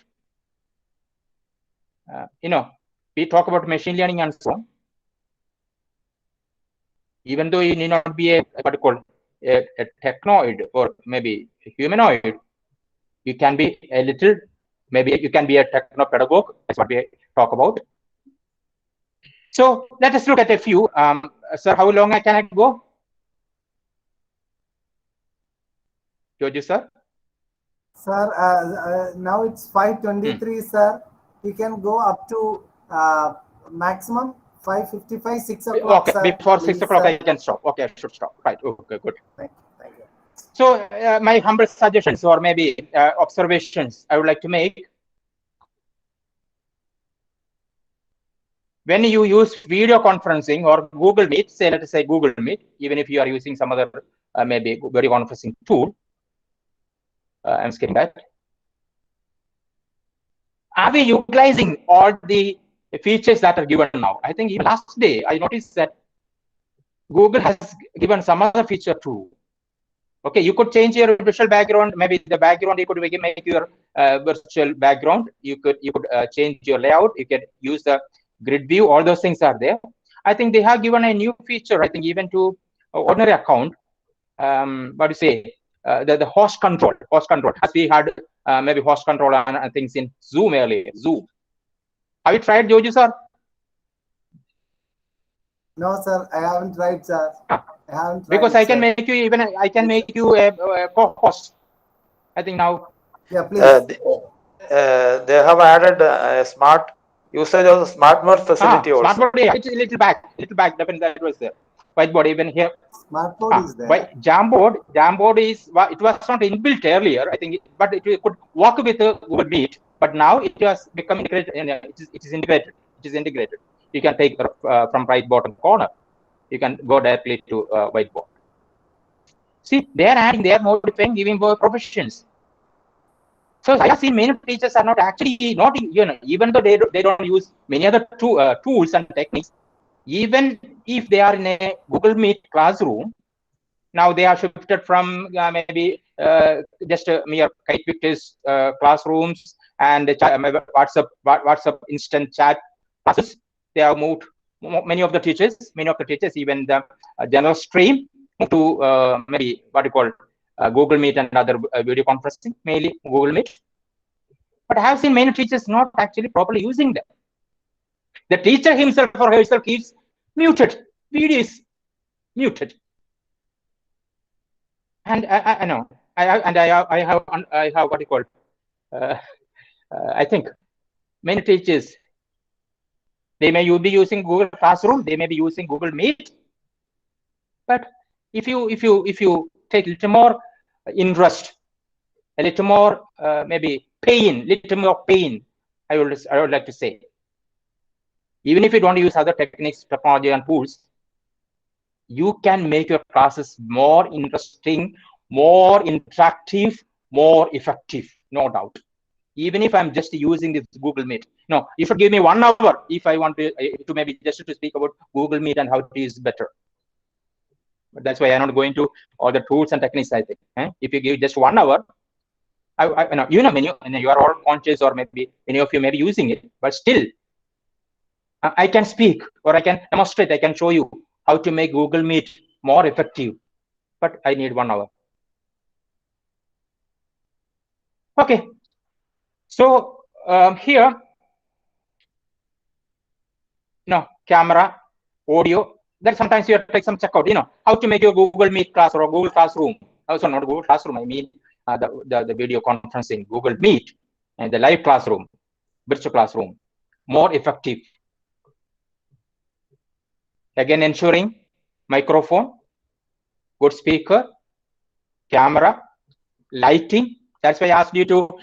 We talk about machine learning and so on. Even though you need not be a technoid or maybe a humanoid, you can be a little, maybe you can be a techno-pedagogue. That's what we talk about. So let us look at a few. Sir, how long can I go? Joju, sir? Sir, now it's 5:23, sir. We can go up to maximum 5:55, 6 o'clock. Okay, sir. before 6 o'clock, sir. I can stop. Okay, I should stop. Right. Okay, good. Thank you. So my humble suggestions or maybe observations I would like to make. When you use video conferencing or Google Meet, let us say Google Meet, even if you are using some other maybe video conferencing tool, I'm skipping that. Are we utilizing all the features that are given now? I think even last day I noticed that Google has given some other feature too. Okay, you could change your visual background. Maybe the background you could make your virtual background. You could change your layout. You could use the grid view. All those things are there. I think they have given a new feature. I think even to ordinary account, what do you say, the host control, as we had maybe host control and things in Zoom earlier, Zoom. Have you tried, Joju, sir? No, sir, I haven't tried, sir. I haven't tried. Because I can make you even, I can make you a co-host. I think now. Yeah, please. They have added a smart usage of the smartboard facility also. Smartboard, yeah, it's a little back, definitely that was there. Whiteboard even here. Smartboard is there. But Jamboard is, it was not inbuilt earlier, I think, but it could work with Google Meet. But now it has become integrated. It is integrated. It is integrated. You can take from right bottom corner. You can go directly to whiteboard. See, they are adding, they are modifying, giving more professions. So I have seen many teachers are not actually not, even though they don't use many other tools and techniques. Even if they are in a Google Meet classroom, now they are shifted from maybe just mere Kite Victor's classrooms and WhatsApp instant chat classes. They have moved. Many of the teachers, even the general stream, to maybe what you call Google Meet and other video conferencing, mainly Google Meet. But I have seen many teachers not actually properly using them. The teacher himself or herself keeps muted. Video is muted. And I know. I have what you call. I think many teachers, they may be using Google Classroom, they may be using Google Meet. But if you take a little more interest, a little more maybe little more pain, I would like to say. Even if you don't use other techniques, technology and tools, you can make your classes more interesting, more interactive, more effective, no doubt. Even if I'm just using this Google Meet. No, you should give me 1 hour if I want to maybe just to speak about Google Meet and how to use better. But that's why I'm not going to all the tools and techniques, I think. If you give just 1 hour, you are all conscious, or maybe any of you may be using it, but still, I can speak, or I can demonstrate, I can show you how to make Google Meet more effective, but I need 1 hour. Okay, so here, camera, audio, that sometimes you have to take some checkout, how to make your Google Meet class or a Google Classroom, also not Google Classroom, I mean the video conferencing, Google Meet, and the live classroom, virtual classroom, more effective. Again, ensuring microphone, good speaker, camera, lighting. That's why I asked you to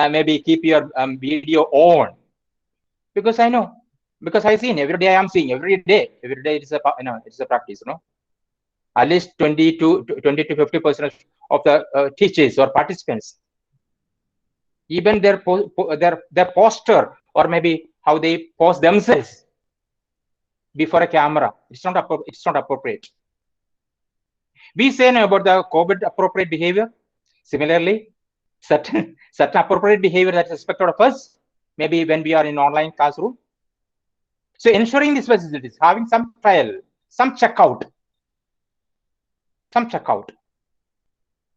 maybe keep your video on, because I know, because I seen every day. I'm seeing every day it's a practice. At least 20 to 50% of the teachers or participants, even their posture, or maybe how they pose themselves before a camera, it's not appropriate. We say about the COVID appropriate behavior. Similarly, certain appropriate behavior that is expected of us, maybe when we are in online classroom. So ensuring these facilities, having some trial, some checkout.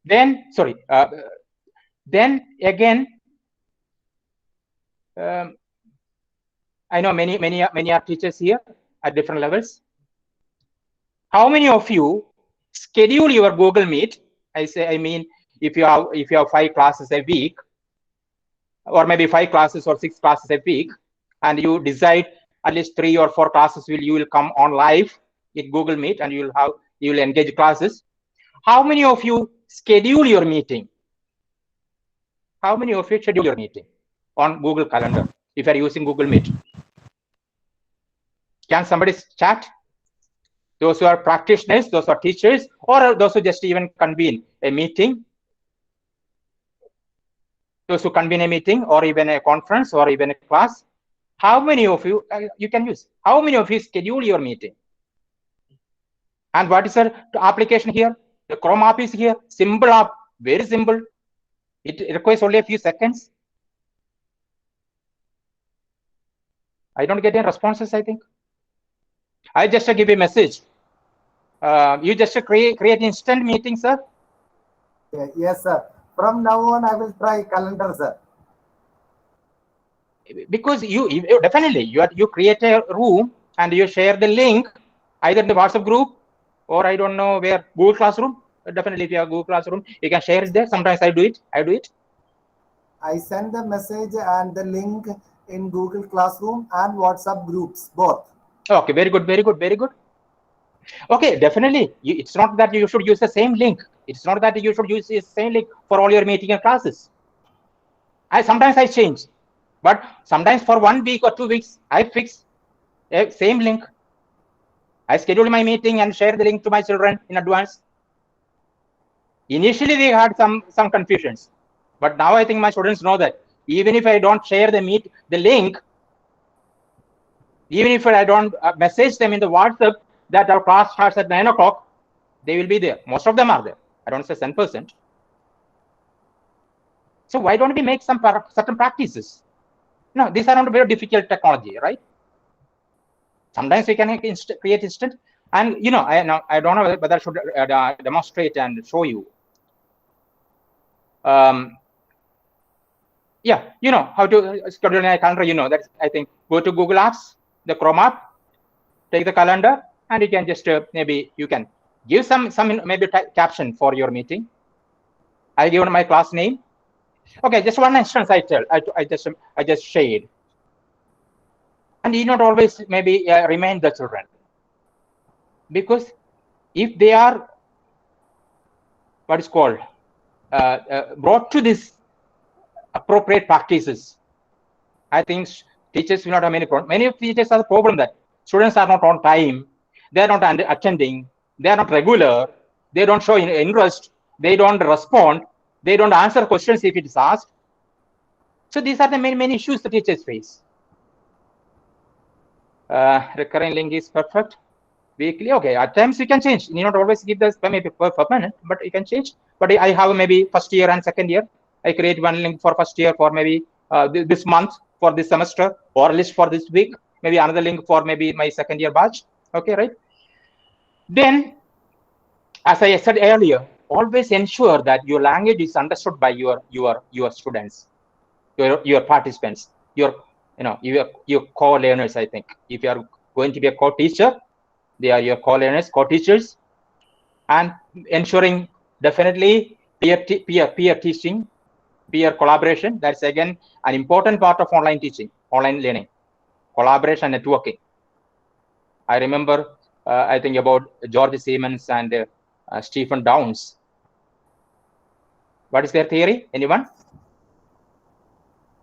Then, then again, I know many are teachers here at different levels. How many of you schedule your Google Meet? I mean, if you have 5 classes a week, or maybe 5 classes or 6 classes a week, and you decide at least 3 or 4 classes you will come on live in Google Meet, and you will engage classes. How many of you schedule your meeting? How many of you schedule your meeting on Google Calendar if you are using Google Meet? Can somebody chat? Those who are practitioners, those who are teachers, or those who just even convene a meeting. Those who convene a meeting, or even a conference, or even a class. How many of you you can use? How many of you schedule your meeting? And what is the application here? The Chrome app is here. Simple app, very simple. It requires only a few seconds. I don't get any responses, I think. I just give a message. You just create instant meeting, sir. Yes, sir. From now on, I will try calendar, sir. Because you definitely you create a room and you share the link either in the WhatsApp group or I don't know where, Google Classroom. Definitely, if you have Google Classroom, you can share it there. Sometimes I do it. I send the message and the link in Google Classroom and WhatsApp groups, both. Okay, very good. Okay, definitely. It's not that you should use the same link. It's not that you should use the same link for all your meeting and classes. Sometimes I change, but sometimes for 1 week or 2 weeks, I fix a same link. I schedule my meeting and share the link to my children in advance. Initially, we had some confusions, but now I think my students know that even if I don't share the link, even if I don't message them in the WhatsApp that our class starts at 9 o'clock, they will be there. Most of them are there. I don't say 10%. So why don't we make some certain practices? No, these are not very difficult technology, right? Sometimes we can create instant, and I don't know whether I should demonstrate and show you. Yeah, how to schedule a calendar. That's, I think, go to Google Apps, the Chrome app, take the calendar, and you can just maybe you can give some maybe caption for your meeting. I give my class name. Okay, just one instance I just shared, and you not always maybe remind the children, because if they are what is called brought to this appropriate practices, I think teachers will not have many problems. Many teachers have the problem that students are not on time, they are not attending, they are not regular, they don't show interest, they don't respond, they don't answer questions if it is asked. So these are the many issues the teachers face. Recurring link is perfect. Weekly, okay. At times you can change. You not always give this maybe permanent, but you can change. But I have maybe first year and second year. I create one link for first year for maybe this month, for this semester, or list for this week. Maybe another link for maybe my second year batch. Okay, right? Then, as I said earlier, always ensure that your language is understood by your students, your participants, your co-learners. I think if you are going to be a co-teacher, they are your co-learners, co-teachers, and ensuring definitely peer teaching, peer collaboration. That's again an important part of online teaching, online learning, collaboration, networking. I remember, I think about George Siemens and Stephen Downes. What is their theory? Anyone?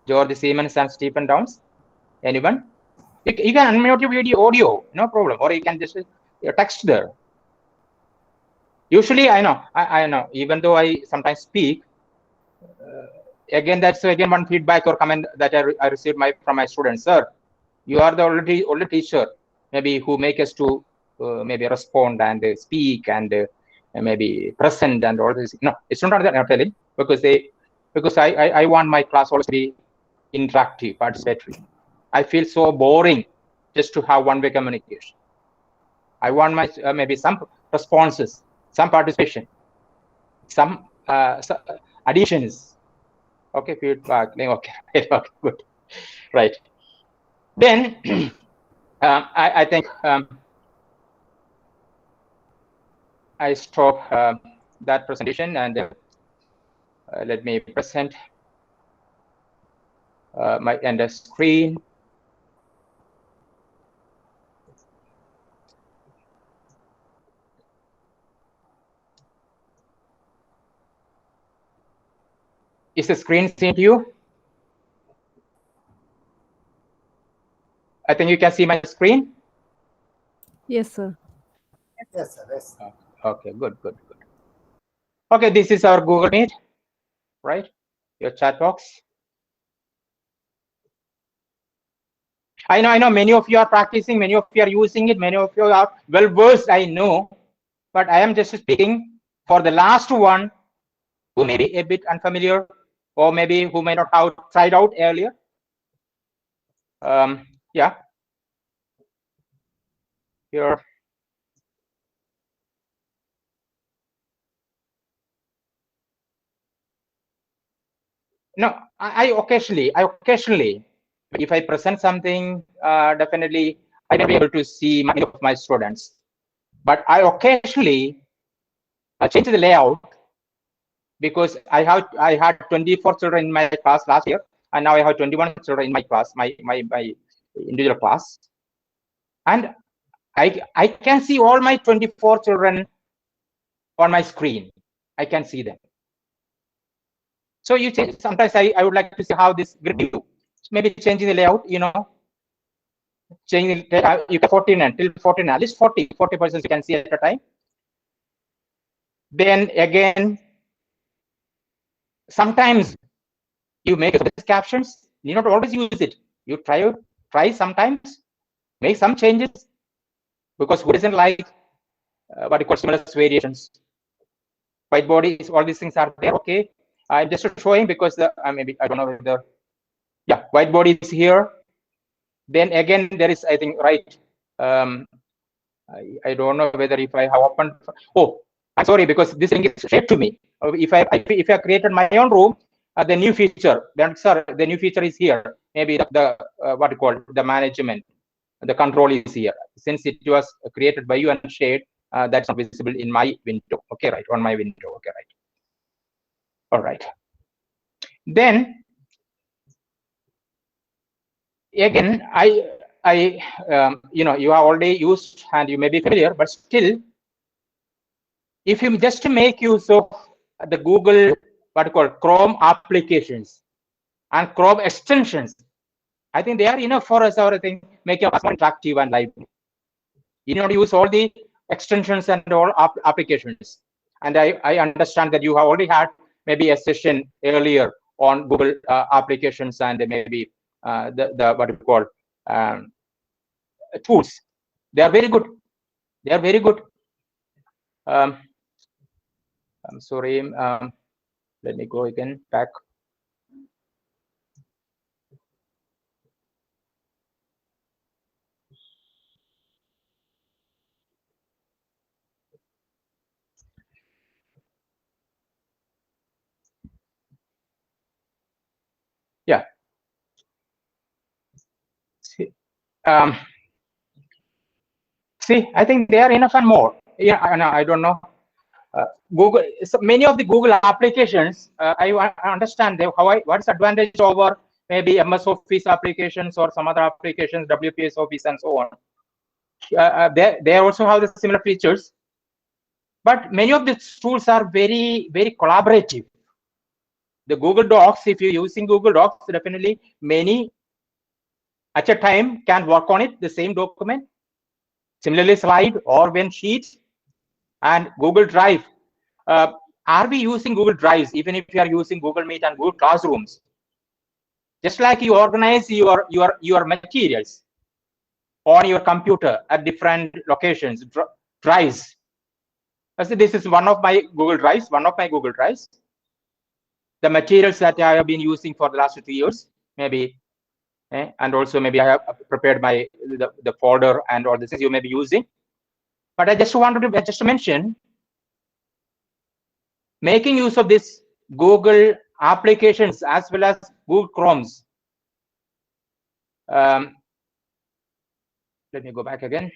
George Siemens and Stephen Downes? Anyone? You can unmute your audio, no problem, or you can just text there. Usually, I know, even though I sometimes speak, again, that's again one feedback or comment that I received from my students. Sir, you are the only teacher, maybe who make us to maybe respond and speak and maybe present and all this. No, it's not that I'm telling, because I want my class also to be interactive, participatory. I feel so boring just to have one-way communication. I want my maybe some responses, some participation, some additions. Okay, feedback. Okay, good, right. Then I think I stop that presentation and let me present my end screen. Is the screen seen to you? I think you can see my screen. Yes, sir. Yes, sir. Yes. Okay, good. Okay, this is our Google Meet, right? Your chat box. I know many of you are practicing, many of you are using it, many of you are well versed, I know, but I am just speaking for the last one who may be a bit unfamiliar, or maybe who may not have tried out earlier. Yeah. Here. No, I occasionally, if I present something, definitely I can be able to see many of my students. But I occasionally change the layout because I had 24 children in my class last year, and now I have 21 children in my class, my individual class, and I can see all my 24 children on my screen. I can see them. So you change. Sometimes I would like to see how this grid view, maybe changing the layout. Changing you can 14 until 14, at least 40% you can see at a time. Then again, sometimes you make captions. You not always use it. You try sometimes, make some changes, because who doesn't like what you call stimulus variations? White bodies, all these things are there. Okay, I'm just showing because maybe I don't know whether, yeah, white body is here. Then again, there is, I think, right. I don't know whether if I have opened. Oh, I'm sorry, because this thing is shared to me. If I created my own room, the new feature, then sir, the new feature is here. Maybe the what you call the management, the control is here. Since it was created by you and shared, that's not visible in my window. Okay, right, on my window. Okay, right. All right. Then again, you have already used and you may be familiar, but still, if you just make use of the Google, what you call Chrome applications and Chrome extensions, I think they are enough for us. I think make it more interactive and lively. You need to use all the extensions and all applications. And I understand that you have already had maybe a session earlier on Google applications and maybe the what you call tools. They are very good. They are very good. I'm sorry. Let me go again back. Yeah. See, I think they are enough and more. Yeah, I don't know. Google. So many of the Google applications, I understand what's advantage over maybe MS Office applications or some other applications, WPS Office and so on. They also have the similar features, but many of these tools are very, very collaborative. The Google Docs, if you're using Google Docs, definitely many at a time can work on it, the same document. Similarly, slide or when sheets and Google Drive. Are we using Google Drives even if you are using Google Meet and Google Classrooms? Just like you organize your materials on your computer at different locations, drives. So this is one of my Google Drives. The materials that I have been using for the last 2 years, maybe, and also maybe I have prepared the folder and all the things you may be using. But I just wanted to mention, making use of this Google applications as well as Google Chromes. Let me go back again.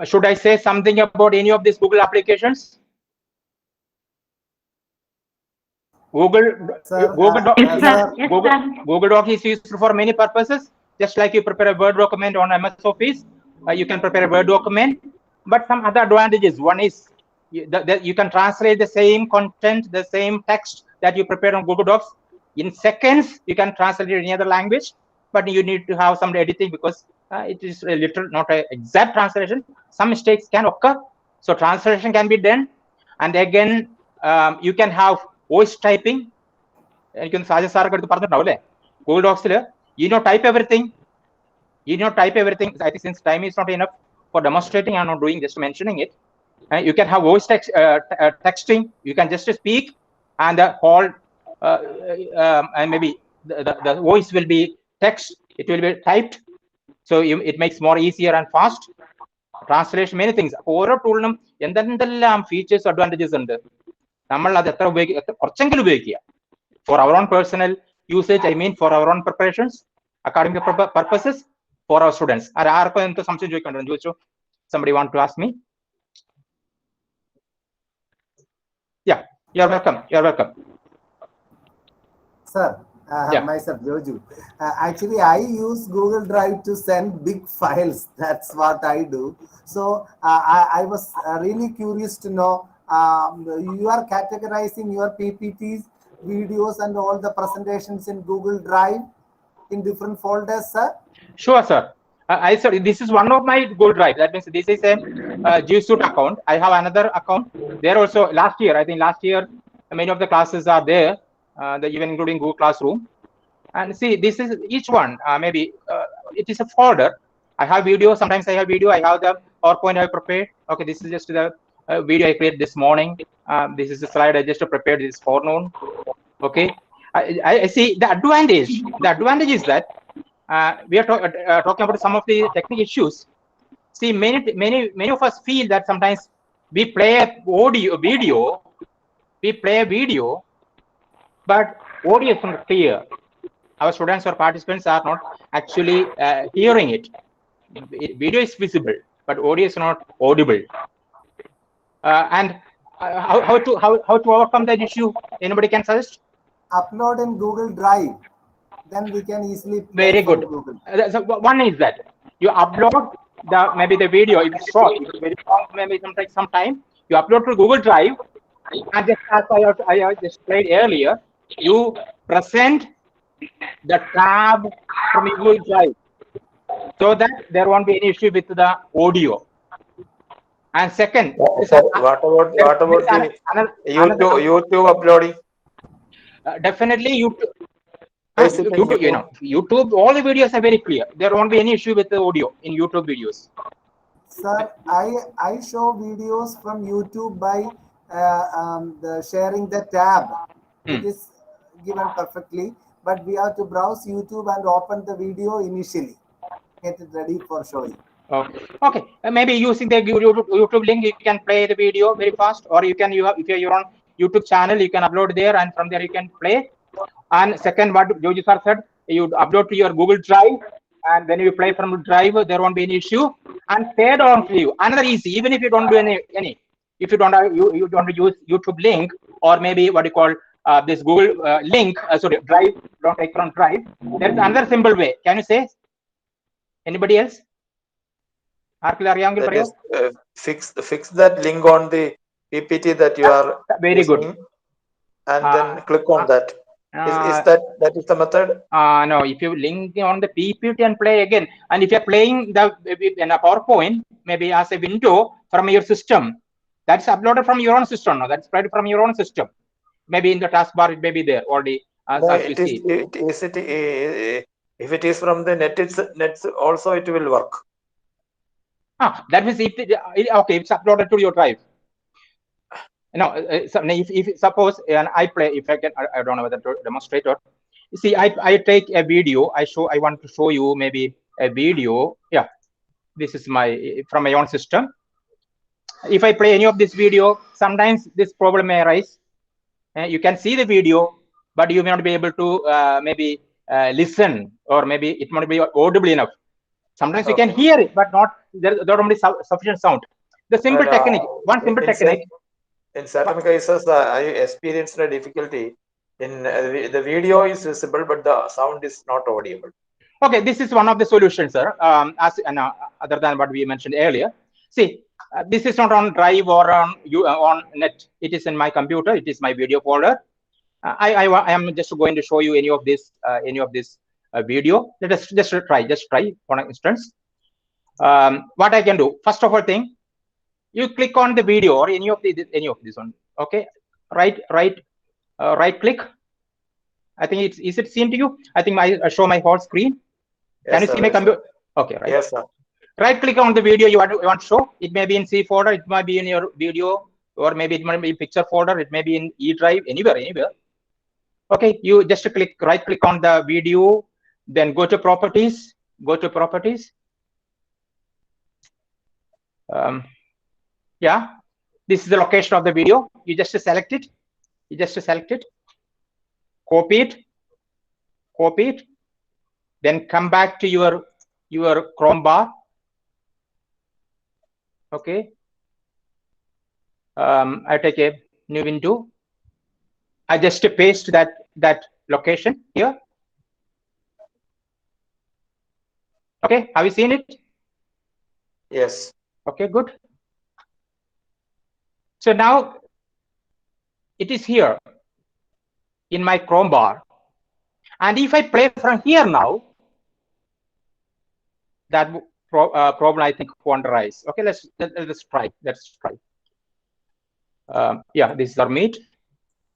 Should I say something about any of these Google applications? Google Doc is used for many purposes. Just like you prepare a Word document on MS Office, you can prepare a Word document. But some other advantages. One is you can translate the same content, the same text that you prepare on Google Docs. In seconds, you can translate it in any other language, but you need to have some editing because it is a little, not an exact translation. Some mistakes can occur. So translation can be done. And again, you can have voice typing. You can Google Docs, type everything. I think since time is not enough for demonstrating, I'm not doing, just mentioning it. You can have voice texting. You can just speak, and the whole and maybe the voice will be text. It will be typed, so it makes more easier and fast. Translation many things. ഓരോ ടൂളിനും എന്തെല്ലാം features advantages ഉണ്ട്. നമ്മൾ അത് എത്ര കുറച്ചെങ്കിലും ഉപയോഗിക്കുക. For our own personal usage, I mean for our own preparations, academic purposes, for our students. ആർക്കും എന്ത് സംശയം ചോദിക്കണ്ടോ? ചോദിച്ചു. Somebody want to ask me? Yeah, you're welcome. You're welcome. Sir, Yeah. myself, Joju. Actually, I use Google Drive to send big files. That's what I do. So I was really curious to know, you are categorizing your PPTs, videos, and all the presentations in Google Drive in different folders, sir? Sure, sir. I said this is one of my Google Drive. That means this is a G Suite account. I have another account there also. Last year, I think many of the classes are there, even including Google Classroom. And see, this is each one. Maybe it is a folder. I have video. Sometimes I have video. I have the PowerPoint I prepared. Okay, this is just the video I created this morning. This is the slide I just prepared this forenoon. Okay, I see the advantage. The advantage is that we are talking about some of the technical issues. See, many of us feel that sometimes we play a video, but audio is not clear. Our students or participants are not actually hearing it. Video is visible, but audio is not audible. And how to overcome that issue? Anybody can suggest? Upload in Google Drive. Then we can easily play Very from good. Google. So one is that you upload maybe the video, if it's short, if it's very long, maybe some time, you upload to Google Drive, and just as I just played earlier, you present the tab from Google Drive so that there won't be any issue with the audio. And second, what about the YouTube uploading? Definitely YouTube, all the videos are very clear. There won't be any issue with the audio in YouTube videos. Sir, I show videos from YouTube by sharing the tab. It is given perfectly, but we have to browse YouTube and open the video initially, get it ready for showing. Okay. Maybe using the YouTube link, you can play the video very fast, or if you're on YouTube channel, you can upload there, and from there you can play. And second, what Joji sir said, you upload to your Google Drive, and when you play from Drive, there won't be any issue. And third on view, another easy, even if you don't do any, if you don't have, you don't use YouTube link, or maybe what you call this Google link, Drive, don't take from Drive. There's another simple way. Can you say? Anybody else? Fix that link on the PPT that you are very using, good, and then click on that. Is that is the method? No, if you link on the PPT and play again, and if you're playing in a PowerPoint, maybe as a window from your system, that's uploaded from your own system. No, that's spread from your own system. Maybe in the taskbar, it may be there already. If it is from the net, it's also it will work. That means okay, it's uploaded to your drive. No, if suppose and I play, if I can, I don't know whether to demonstrate or see. I take a video. I want to show you maybe a video. Yeah, this is from my own system. If I play any of this video, sometimes this problem may arise. You can see the video, but you may not be able to maybe listen, or maybe it might be audible enough. Sometimes you can hear it, but not there won't be sufficient sound. The simple technique, one simple technique. In certain cases, I experienced a difficulty in the video is visible, but the sound is not audible. Okay, this is one of the solutions, sir. Other than what we mentioned earlier. See, this is not on Drive or on net. It is in my computer. It is my video folder. I am just going to show you any of this video. Let us just try for an instance. What I can do, first of all thing, you click on the video or any of this one. Okay, right click. I think is it seen to you? I think I show my whole screen. Yes, can you see my computer? Okay, right. Yes, sir. Right click on the video you want to show. It may be in C folder, it might be in your video, or maybe it might be picture folder, it may be in E drive, anywhere. Okay, you just right click on the video, then go to properties. Yeah, this is the location of the video. You just select it. You just select it, copy it, then come back to your Chrome bar. Okay. I take a new window. I just paste that location here. Okay, have you seen it? Yes. Okay, good. So now it is here in my Chrome bar. And if I play from here now, that problem I think won't arise. Okay, let's try. Let's try. Yeah, this is our Meet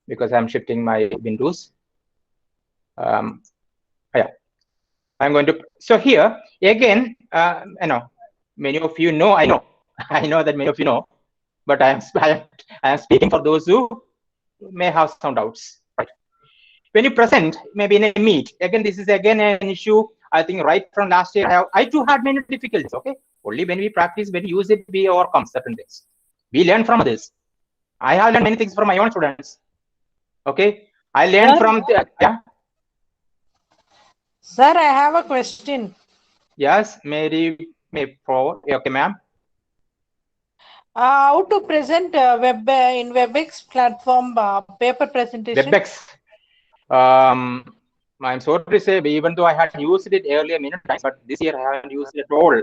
because I'm shifting my windows. Yeah, I'm going to. So here again, many of you know. I know that many of you know, but I am speaking for those who may have some doubts. Right? When you present, maybe in a Meet, again, this is again an issue. I think right from last year, I too had many difficulties. Okay, only when we practice, when we use it, we overcome certain things. We learn from this. I have learned many things from my own students. Okay, I learned from yeah. Sir, I have a question. Yes, Mary may pro. Okay, ma'am. How to present in WebEx platform paper presentation? WebEx. I'm sorry to say, even though I had used it earlier many times, but this year I haven't used it at all.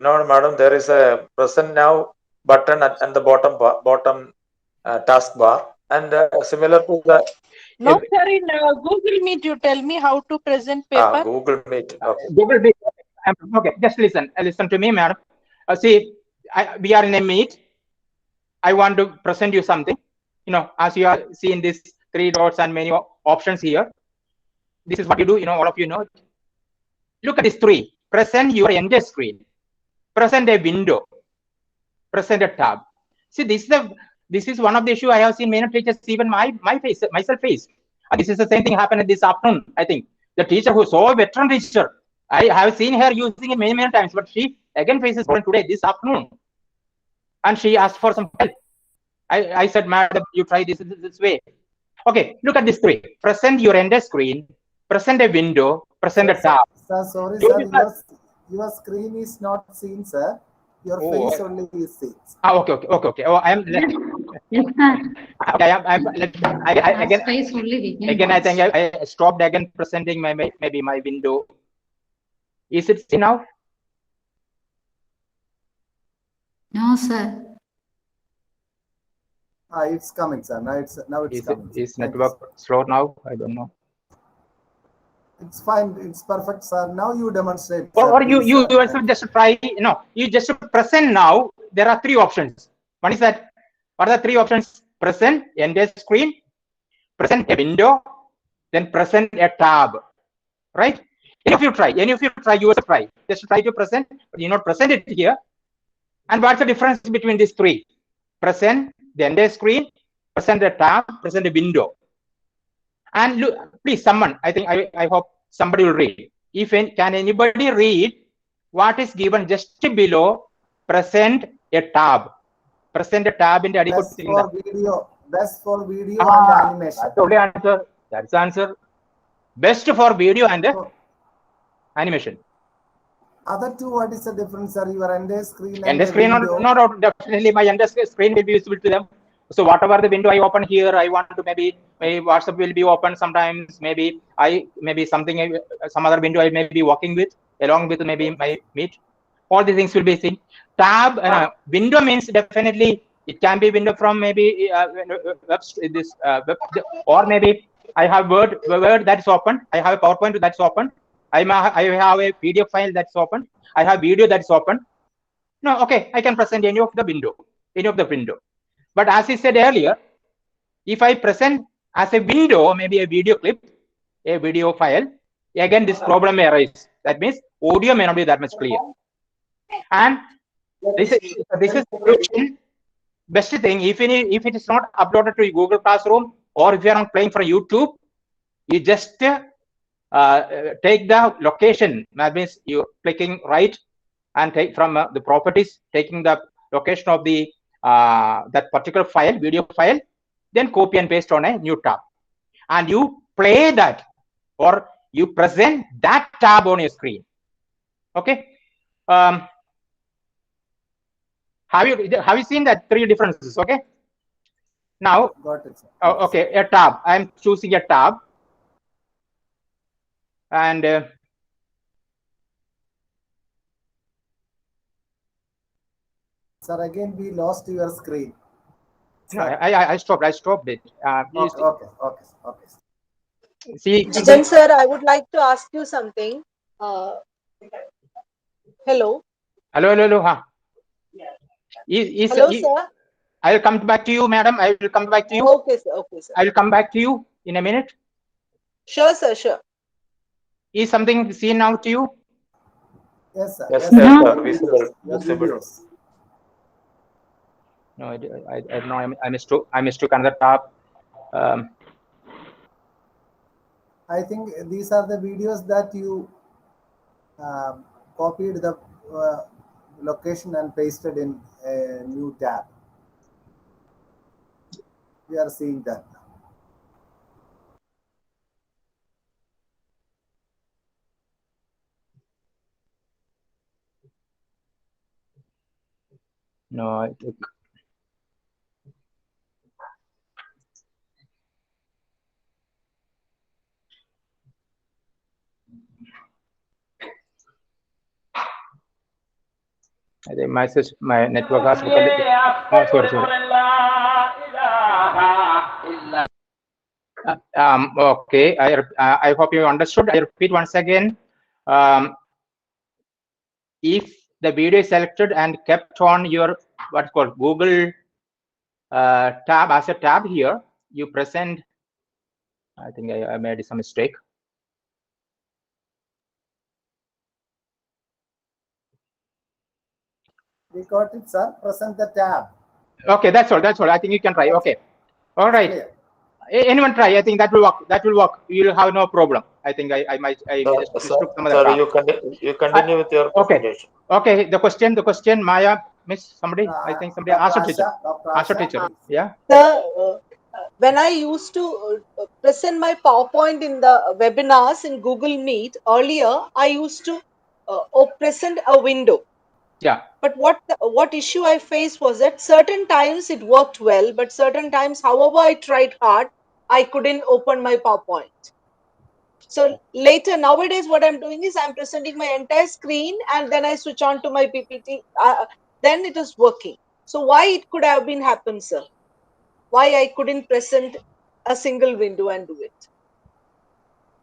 No, madam, there is a present now button at the bottom taskbar, and similar to the. No, sir, in Google Meet, you tell me how to present paper. Google Meet. Okay. Google Meet. Okay, just listen. Listen to me, madam. See, we are in a Meet. I want to present you something. As you are seeing these 3 dots and many options here, this is what you do. All of you know. Look at these 3. Present your entire screen. Present a window. Present a tab. See, this is one of the issues I have seen many teachers, even myself face. And this is the same thing happened this afternoon. I think the teacher who saw a veteran teacher, I have seen her using it many times, but she again faces problem today this afternoon, and she asked for some help. I said, madam, you try this way. Okay, look at this 3. Present your entire screen, present a window, present a tab. Sir, sorry, sir, your screen is not seen, sir. Your face only is seen. Okay. Oh, I am. Again, I think I stopped again presenting maybe my window. Is it seen now? No, sir. It's coming, sir. Now it's coming. Is network slow now? I don't know. It's fine. It's perfect, sir. Now you demonstrate. Or you also just try. You just present now. There are 3 options. One is that. What are the 3 options? Present entire screen, present a window, then present a tab. Right? Any of you try. You also try. Just try to present, but you not present it here. And what's the difference between these 3? Present the entire screen, present a tab, present a window. And look, please, someone, I hope somebody will read. Can anybody read what is given just below present a tab? Present a tab in the best for video and animation. That's the only answer. That's the answer. Best for video and animation. Other 2, what is the difference, sir? Your entire screen. Entire screen, no, definitely my entire screen will be visible to them. So whatever the window I open here, I want to maybe WhatsApp will be open sometimes. Maybe some other window I may be working with along with maybe my Meet. All these things will be seen. Tab window means definitely it can be window from maybe web, or maybe I have Word that's open. I have a PowerPoint that's open. I have a PDF file that's open. I have video that's open. No, okay, I can present any of the window. But as I said earlier, if I present as a window, maybe a video clip, a video file, again this problem may arise. That means audio may not be that much clear. And this is the best thing. If it is not uploaded to Google Classroom, or if you are not playing for YouTube, you just take the location. That means you clicking right and take from the properties, taking the location of the that particular file, video file, then copy and paste on a new tab, and you play that or you present that tab on your screen. Okay. Have you seen that 3 differences? Okay. Now, Got it, sir. Okay, a tab. I'm choosing a tab, and sir, again we lost your screen. no, I stopped it. Okay. See, Jijan sir, I would like to ask you something. Hello. Hello. Huh? Hello, sir. I will come back to you, madam. I will come back to you. Okay, sir. I will come back to you in a minute. Sure, sir. Sure. Is something seen now to you? Yes, sir. Yes, sir. Visible. Videos. No, I know. I mistook another tab. I think these are the videos that you copied the location and pasted in a new tab. We are seeing that now. No, I think. I think my network has sorry. Okay, I hope you understood. I repeat once again. If the video is selected and kept on your what's called Google tab as a tab here, you present. I think I made some mistake. We got it, sir. Present the tab. Okay, that's all. I think you can try. Okay. All right. Clear. Anyone try? I think that will work. You'll have no problem. I think I mistook some other tab. You continue with your presentation. Okay. The question, Maya, Miss, somebody. I think somebody asked a teacher. Asha, teacher. Yeah. Sir, when I used to present my PowerPoint in the webinars in Google Meet earlier, I used to present a window. Yeah. But what issue I faced was that certain times it worked well, but certain times, however I tried hard, I couldn't open my PowerPoint. So later, nowadays, what I'm doing is I'm presenting my entire screen and then I switch on to my PPT. Then it is working. So why it could have been happened, sir? Why I couldn't present a single window and do it?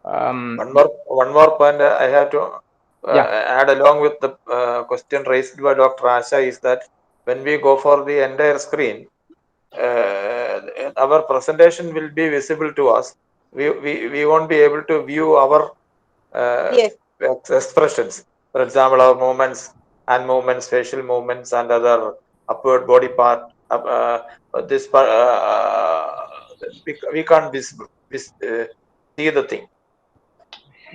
One more point I have to add along with the question raised by Dr. Asha is that when we go for the entire screen, our presentation will be visible to us. We won't be able to view our expressions. For example, our movements, hand movements, facial movements, and other upward body part. This part we can't see the thing.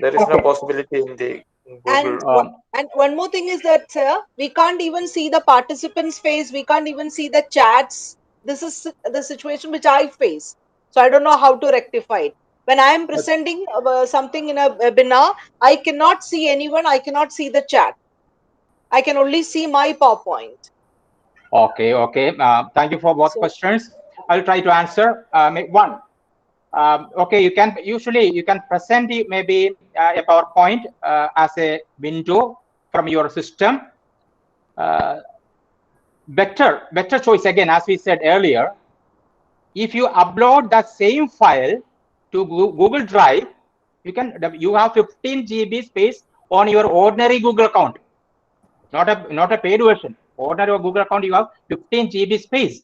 There is no possibility in the Google. And one more thing is that, sir, we can't even see the participant's face. We can't even see the chats. This is the situation which I face. So I don't know how to rectify it. When I am presenting something in a webinar, I cannot see anyone. I cannot see the chat. I can only see my PowerPoint. Okay. Thank you for both questions. I'll try to answer. One. Okay, you can present maybe a PowerPoint as a window from your system. Better choice again, as we said earlier. If you upload that same file to Google Drive, you have 15 GB space on your ordinary Google account, not a paid version. Ordinary Google account, you have 15 GB space.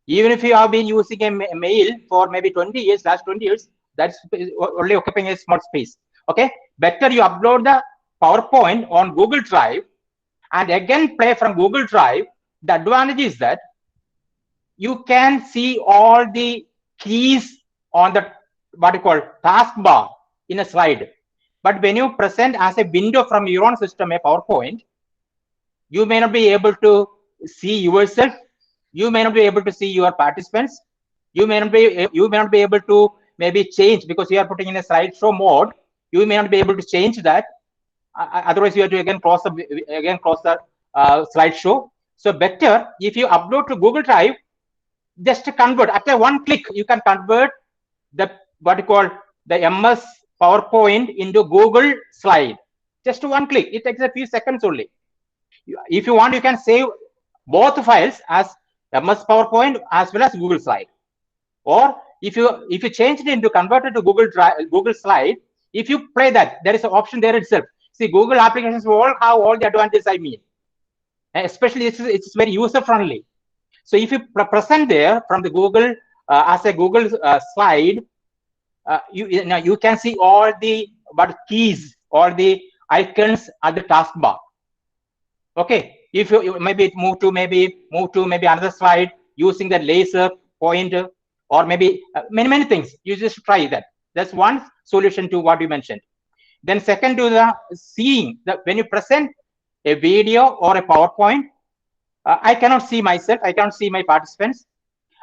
Even if you have been using a mail for maybe 20 years, last 20 years, that's only occupying a small space. Okay, better you upload the PowerPoint on Google Drive and again play from Google Drive. The advantage is that you can see all the keys on the what you call taskbar in a slide. But when you present as a window from your own system a PowerPoint, you may not be able to see yourself. You may not be able to see your participants. You may not be able to maybe change, because you are putting in a slideshow mode. You may not be able to change that. Otherwise, you have to again close the slideshow. So better if you upload to Google Drive, just to convert at a one click, you can convert the what you call the MS PowerPoint into Google slide. Just one click. It takes a few seconds only. If you want, you can save both files as MS PowerPoint as well as Google slide. Or if you change it into converted to Google Drive, Google slide, if you play that, there is an option there itself. See, Google applications will all have all the advantages. I mean, especially it's very user friendly. So if you present there from the Google as a Google slide, you can see all the keys, all the icons at the taskbar. Okay, if you maybe move to another slide using the laser pointer, or maybe many things. You just try that. That's one solution to what you mentioned. Then second, to the seeing that when you present a video or a PowerPoint, I cannot see myself. I cannot see my participants.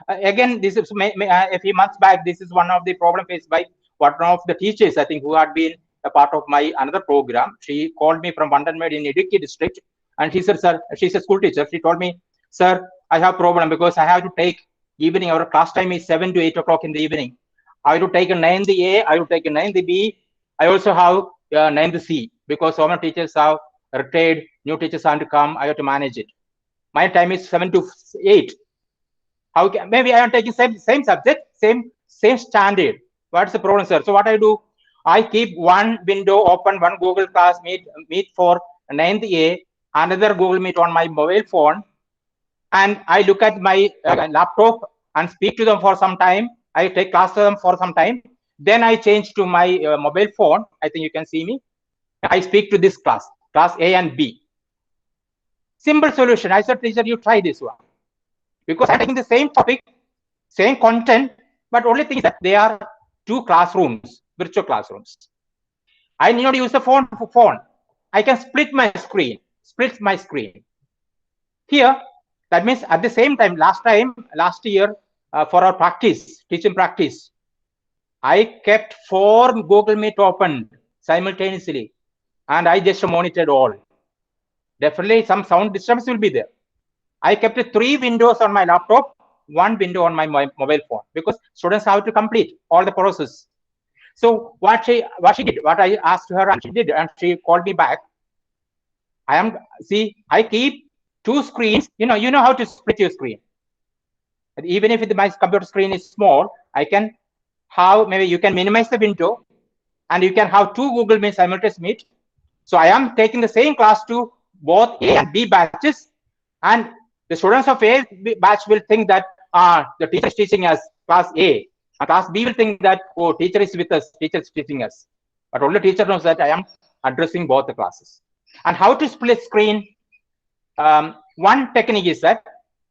Again, this is a few months back. This is one of the problem faced by one of the teachers, I think, who had been a part of my another program. She called me from Vandanmed in Idukki district, and she said, "Sir," she's a school teacher. She told me, "Sir, I have a problem because I have to take evening. Our class time is 7 to 8 o'clock in the evening. I have to take a 9th A. I have to take a 9th B. I also have 9th C, because so many teachers have retired. New teachers have to come. I have to manage it. My time is 7 to 8. How can, maybe I am taking same subject, same standard. What's the problem, sir?" So what I do, I keep one window open, one Google Class Meet for 9th A, another Google Meet on my mobile phone, and I look at my laptop and speak to them for some time. I take class to them for some time. Then I change to my mobile phone. I think you can see me. I speak to this class A and B. Simple solution. I said, "Teacher, you try this one." Because I'm taking the same topic, same content, but only thing is that they are two classrooms, virtual classrooms. I need not use the phone. I can split my screen. Here, that means at the same time, last year, for our teaching practice, I kept 4 Google Meet open simultaneously, and I just monitored all. Definitely some sound disturbance will be there. I kept 3 windows on my laptop, 1 window on my mobile phone, because students have to complete all the process. So what she did, what I asked her, and she did, and she called me back. I keep 2 screens. You know how to split your screen. Even if my computer screen is small, I can have, maybe you can minimize the window, and you can have 2 Google Meet simultaneous meet. So I am taking the same class to both A and B batches, and the students of A batch will think that the teacher is teaching us class A, and class B will think that, oh, teacher is with us, teacher is teaching us. But only teacher knows that I am addressing both the classes. And how to split screen? One technique is that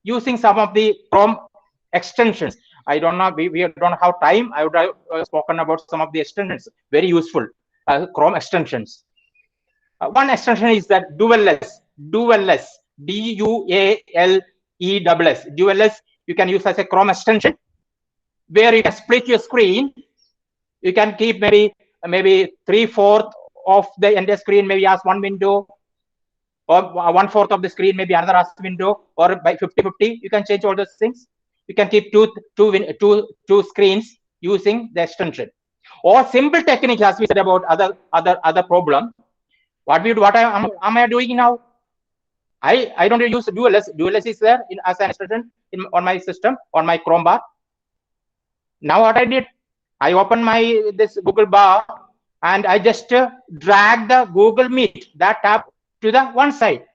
using some of the Chrome extensions. I don't know, we don't have time. I would have spoken about some of the extensions, very useful Chrome extensions. One extension is that DualS, DualS, DualS. You can use as a Chrome extension, where you can split your screen. You can keep maybe 3/4 of the entire screen maybe as one window, or 1/4 of the screen maybe another as window, or by 50/50. You can change all those things. You can keep two screens using the extension. Or simple technique, as we said about other problem. What am I doing now? I don't use DualS. DualS is there as an extension on my system, on my Chrome bar. Now what I did, I open this Google bar, and I just drag the Google Meet, that tab, to the one side.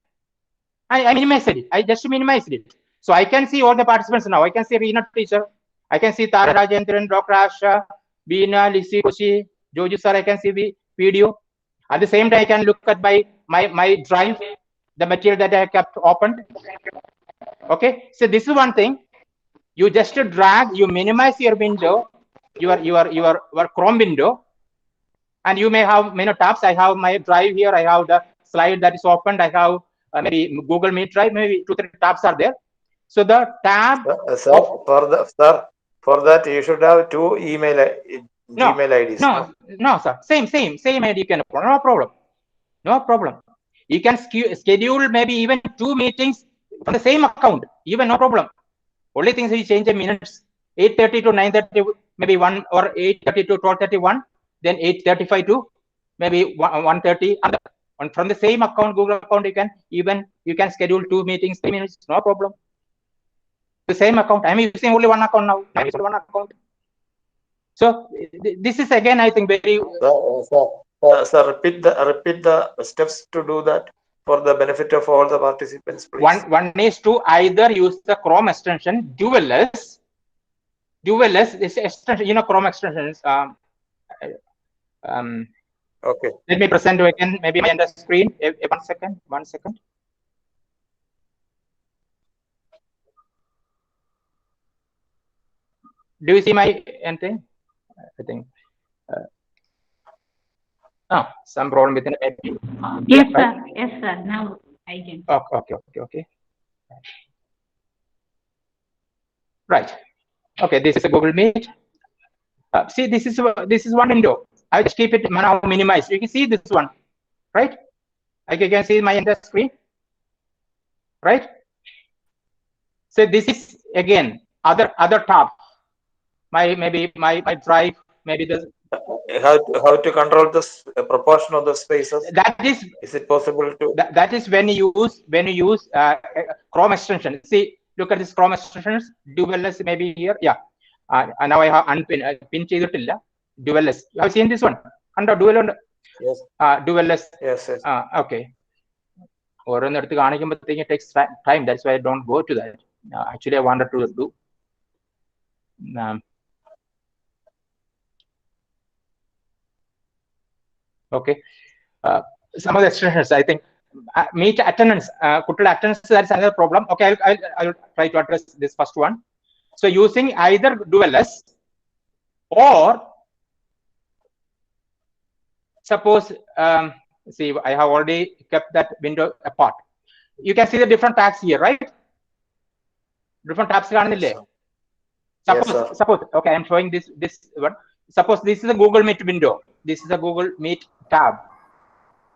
I minimized it. I just minimized it. So I can see all the participants now. I can see Reena teacher. I can see Tara Rajendran, Dr. Asha, Beena, Lisi, Kushi, Joju sir. I can see the video. At the same time, I can look at my drive, the material that I kept opened. Okay, so this is one thing. You just drag, you minimize your window, your Chrome window, and you may have many tabs. I have my drive here. I have the slide that is opened. I have maybe Google Meet drive. Maybe 2-3 tabs are there. So the tab. Sir, for that you should have 2 Gmail IDs. No, sir. Same ID you can open. No problem. You can schedule maybe even 2 meetings from the same account. Even no problem. Only things you change the minutes. 8:30 to 9:30, maybe 1, or 8:30 to 12:31. Then 8:35 to maybe 1:30. And from the same account, Google account, you can schedule 2 meetings, 3 minutes. No problem. The same account. I'm using only one account now. I'm using one account. So this is again, I think, very. Sir, repeat the steps to do that for the benefit of all the participants, please. One is to either use the Chrome extension, DualS. This extension, Chrome extensions. Okay. Let me present you again. Maybe on the screen. 1 second. Do you see my anything? I think. Some problem with it. Yes, sir. Yes, sir. Now I can. Okay. Right. Okay. This is a Google Meet. See, this is one window. I just keep it now minimized. You can see this one, right? I can see my entire screen, right? So this is again other tab. Maybe my drive. Maybe the. How to control this proportion of the spaces? Is it possible to? That is when you use Chrome extension. See, look at this Chrome extensions. DualS maybe here. Yeah. And now I have pin ചെയ്തിട്ടില്ല. DualS. You have seen this one? Under DualS. Yes. DualS. Yes. Okay. ഓരോന്നെടുത്ത് കാണിക്കുമ്പോഴത്തേക്ക് takes time. That's why I don't go to that. Actually, I wanted to do. Okay. Some of the extensions, I think, meet attendance. Attendance, that's another problem. Okay, I'll try to address this first one. So using either DualS or suppose, see, I have already kept that window apart. You can see the different tabs here, right? Different tabs. Suppose, okay, I'm showing this one. Suppose this is a Google Meet window. This is a Google Meet tab.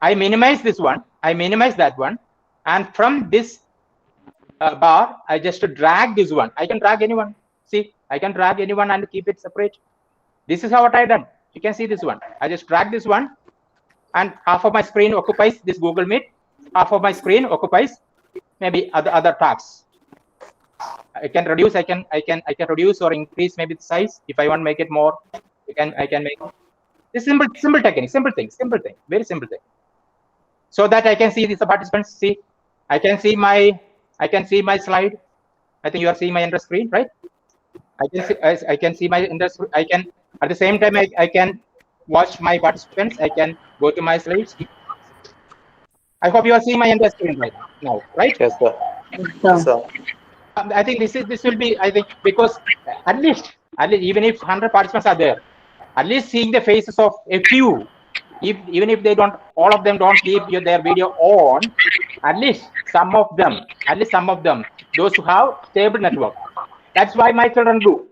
I minimize this one. I minimize that one. And from this bar, I just drag this one. I can drag anyone. See, I can drag anyone and keep it separate. This is how what I done. You can see this one. I just drag this one, and half of my screen occupies this Google Meet. Half of my screen occupies maybe other tabs. I can reduce. I can reduce or increase maybe the size if I want to make it more. I can make this simple technique, simple thing, very simple thing. So that I can see these participants. See, I can see my slide. I think you are seeing my entire screen, right? I can see my entire screen. I can at the same time I can watch my participants. I can go to my slides. I hope you are seeing my entire screen right now, right? Yes, sir. Yes, sir. I think this will be, I think, because at least even if 100 participants are there, at least seeing the faces of a few, even if they don't, all of them don't keep their video on, at least some of them, those who have stable network. That's why my children do.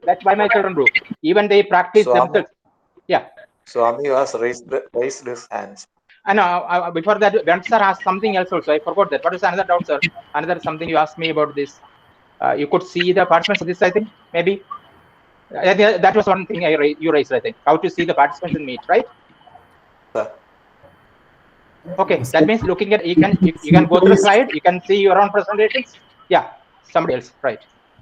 Even they practice themselves. Yeah. Swami has raised his hands. And before that, Vent sir asked something else also. I forgot that. What is another doubt, sir? Another something you asked me about this. You could see the participants of this, I think, maybe. That was one thing you raised, I think. How to see the participants in Meet, right? Sir. Okay, that means looking at, you can go through the slide, you can see your own presentations. Yeah, somebody else, right?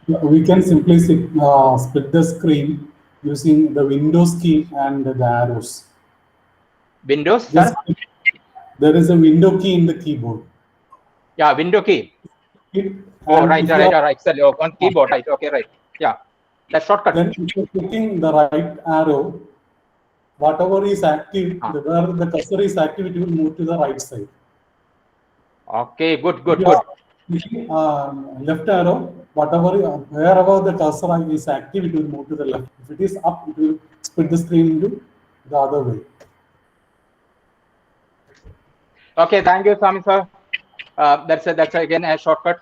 We can simply split the screen using the Windows key and the arrows. Windows, sir? There is a window key in the keyboard. Yeah, window key. Right. Sir, on keyboard, right? Okay, right. Yeah, that's shortcut. Then if you're clicking the right arrow, whatever is active, where the cursor is active, it will move to the right side. Okay, good. Left arrow, wherever the cursor is active, it will move to the left. If it is up, it will split the screen into the other way. Okay, thank you, Swami sir. That's again a shortcut.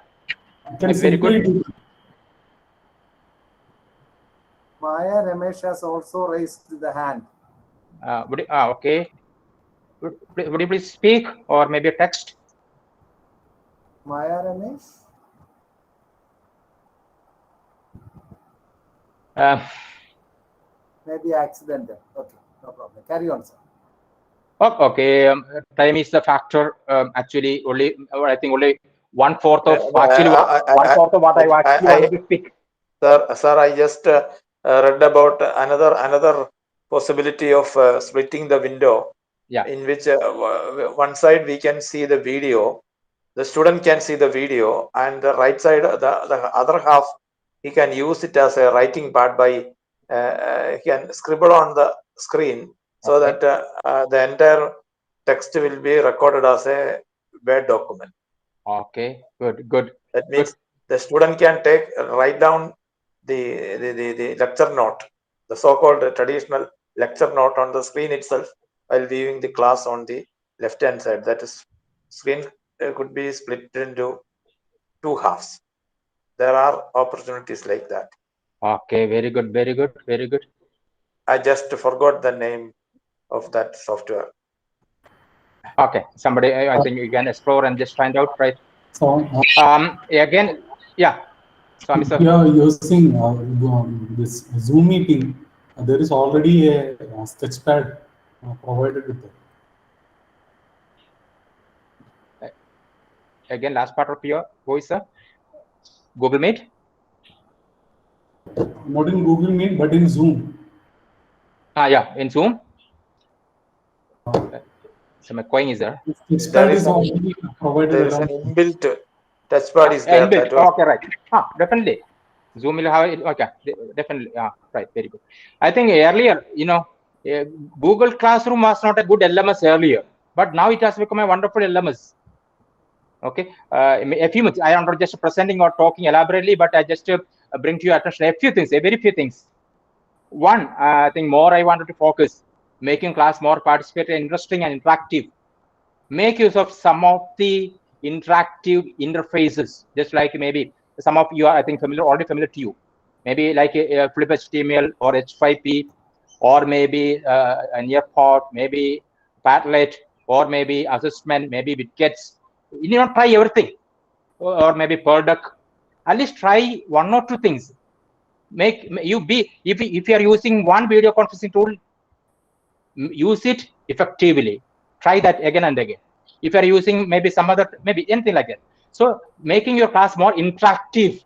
Very good. Maya Ramesh has also raised the hand. Okay. Would you please speak or maybe text? Maya Ramesh? Maybe accidental. Okay, no problem. Carry on, sir. Okay, time is the factor. Actually, I think only 1/4 of actually 1/4 of what I wanted to speak. Sir, I just read about another possibility of splitting the window. Yeah. In which one side we can see the video, the student can see the video, and the right side, the other half, he can use it as a writing pad by he can scribble on the screen, so that the entire text will be recorded as a Word document. Okay, good. That means the student can write down the lecture note, the so-called traditional lecture note on the screen itself while viewing the class on the left-hand side. That is, screen could be split into 2 halves. There are opportunities like that. Okay, very good. I just forgot the name of that software. Okay, somebody, I think you can explore and just find out, right? So again, yeah. Swami sir. If you are using this Zoom meeting, there is already a sketchpad provided with that. Again, last part of your voice, sir. Google Meet? Not in Google Meet, but in Zoom. Yeah, in Zoom. So my coin is there. Sketchpad is already provided. There is an inbuilt touchpad is there. Inbuilt. Okay, right. Definitely. Zoom will have it. Okay, definitely. Right. Very good. I think earlier, Google Classroom was not a good LMS earlier, but now it has become a wonderful LMS. Okay. A few minutes. I am not just presenting or talking elaborately, but I just bring to your attention a few things, a very few things. One, I think more I wanted to focus, making class more participatory, interesting, and interactive. Make use of some of the interactive interfaces, just like maybe some of you are, I think, already familiar to you. Maybe like a Flip HTML or H5P, or maybe a Nearpod, maybe Padlet, or maybe assessment, maybe widgets. You need not try everything, or maybe Perduck. At least try 1 or 2 things. If you are using one video conferencing tool, use it effectively. Try that again and again. If you are using maybe some other, maybe anything like that. So making your class more interactive,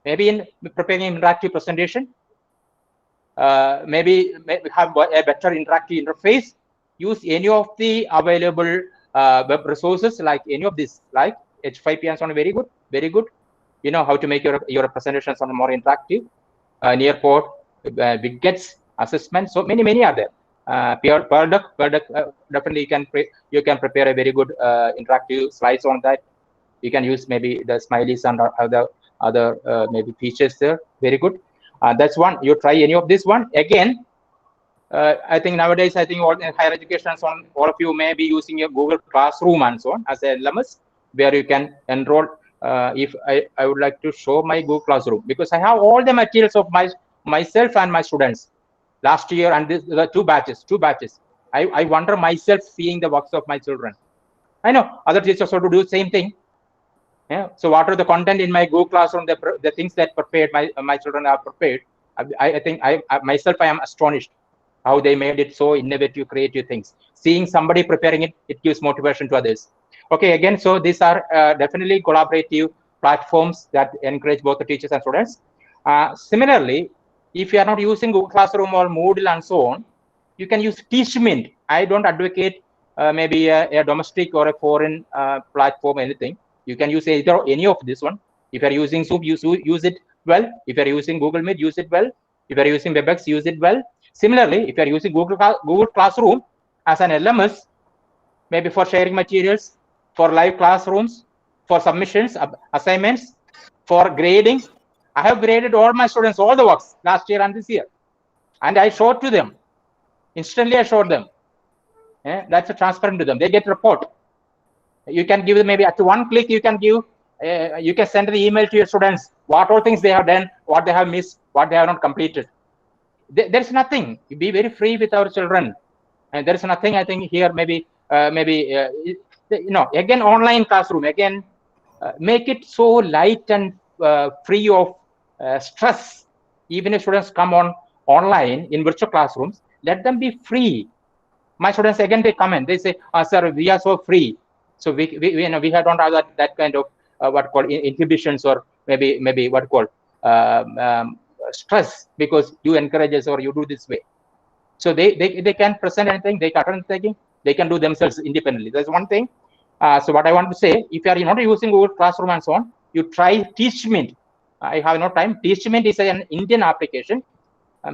maybe in preparing an interactive presentation, maybe have a better interactive interface. Use any of the available web resources, like any of this, like H5P and so on. Very good. You know how to make your presentations on more interactive. Nearpod, widgets, assessment. So many are there. Perduck, definitely you can prepare a very good interactive slides on that. You can use maybe the smileys and other maybe features there. Very good. That's one. You try any of this one. Again, I think nowadays, I think all in higher education and so on, all of you may be using your Google Classroom and so on as a LMS, where you can enroll. If I would like to show my Google Classroom, because I have all the materials of myself and my students last year, and the two batches. I wonder myself seeing the works of my children. I know other teachers also do the same thing. Yeah. So what are the content in my Google Classroom? The things that prepared my children are prepared. I think I myself am astonished how they made it so innovative, creative things. Seeing somebody preparing it, it gives motivation to others. Okay, again, so these are definitely collaborative platforms that encourage both the teachers and students. Similarly, if you are not using Google Classroom or Moodle and so on, you can use Teachmint. I don't advocate maybe a domestic or a foreign platform, anything. You can use either any of this one. If you are using Zoom, use it well. If you are using Google Meet, use it well. If you are using WebEx, use it well. Similarly, if you are using Google Classroom as an LMS, maybe for sharing materials, for live classrooms, for submissions, assignments, for grading. I have graded all my students, all the works last year and this year. And I showed to them. Instantly, I showed them. That's transparent to them. They get report. You can give maybe at one click, you can give, you can send the email to your students, what all things they have done, what they have missed, what they have not completed. There's nothing. You be very free with our children. And there's nothing, I think, here, maybe, again, online classroom, again, make it so light and free of stress. Even if students come on online in virtual classrooms, let them be free. My students, again, they comment, they say, sir, we are so free. So we don't have that kind of what called inhibitions, or maybe what called stress, because you encourage us or you do this way. So they can present anything, they can attend anything, they can do themselves independently. That's one thing. So what I want to say, if you are not using Google Classroom and so on, you try Teachmint. I have no time. Teachmint is an Indian application.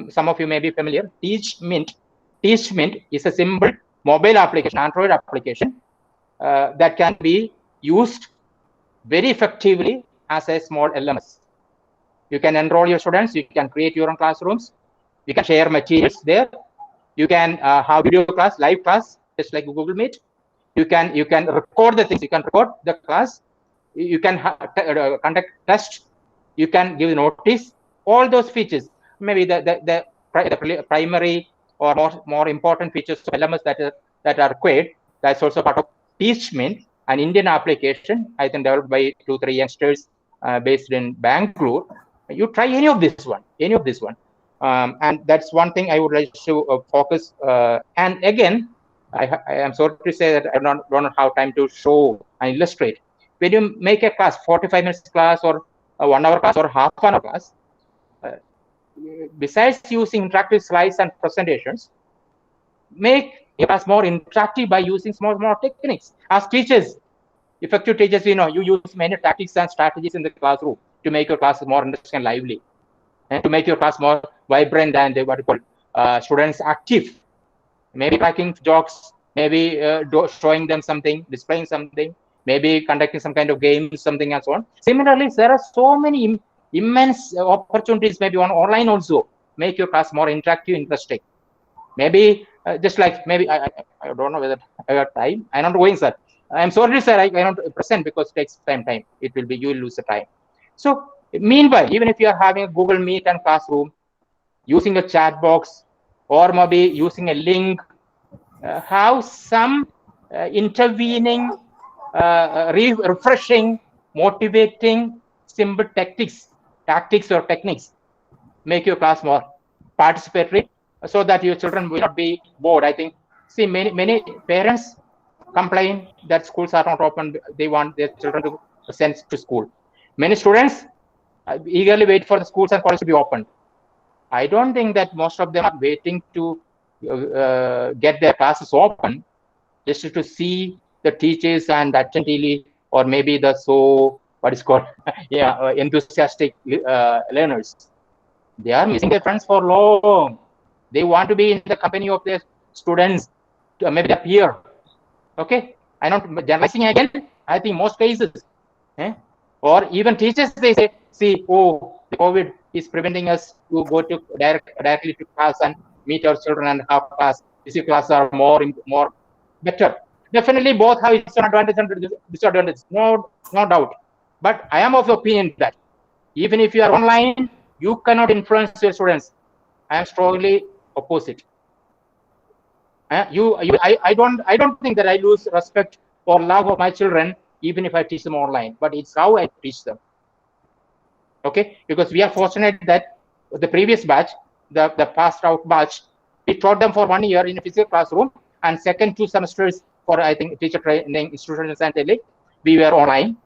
Some of you may be familiar. Teachmint is a simple mobile application, Android application, that can be used very effectively as a small LMS. You can enroll your students, you can create your own classrooms, you can share materials there, you can have video class, live class, just like Google Meet. You can record the things, you can record the class, you can conduct tests, you can give notice, all those features. Maybe the primary or more important features of LMS that are required, that's also part of Teachmint, an Indian application, I think developed by 2-3 youngsters based in Bangalore. You try any of this one. And that's one thing I would like to focus. And again, I am sorry to say that I don't have time to show and illustrate. When you make a class, 45 minutes class or a 1 hour class or half an hour class, besides using interactive slides and presentations, make your class more interactive by using small techniques. As teachers, effective teachers, you use many tactics and strategies in the classroom to make your class more interesting and lively, and to make your class more vibrant and students active. Maybe cracking jokes, maybe showing them something, displaying something, maybe conducting some kind of game, something and so on. Similarly, there are so many immense opportunities, maybe on online also, make your class more interactive, interesting. Maybe just like, maybe, I don't know whether I got time. I'm not going, sir. I'm sorry to say I cannot present because it takes time. It will be, you will lose the time. So meanwhile, even if you are having a Google Meet and classroom, using a chat box, or maybe using a link, have some intervening, refreshing, motivating, simple tactics or techniques. Make your class more participatory, so that your children will not be bored. I think, see, many parents complain that schools are not open. They want their children to send to school. Many students eagerly wait for the schools and colleges to be opened. I don't think that most of them are waiting to get their classes open just to see the teachers and attentively, or maybe the enthusiastic learners. They are missing their friends for long. They want to be in the company of their students, maybe their peer. Okay, I'm not generalizing again. I think most cases, or even teachers, they say, see, oh, the COVID is preventing us to go to directly to class and meet our children and have class. These classes are more better. Definitely, both have its advantages and disadvantages. No doubt. But I am of the opinion that even if you are online, you cannot influence your students. I am strongly opposite. I don't think that I lose respect or love of my children even if I teach them online, but it's how I teach them. Okay, because we are fortunate that the previous batch, the passed out batch, we taught them for 1 year in a physical classroom, and second 2 semesters for, I think, teacher training institutions and tele, we were online.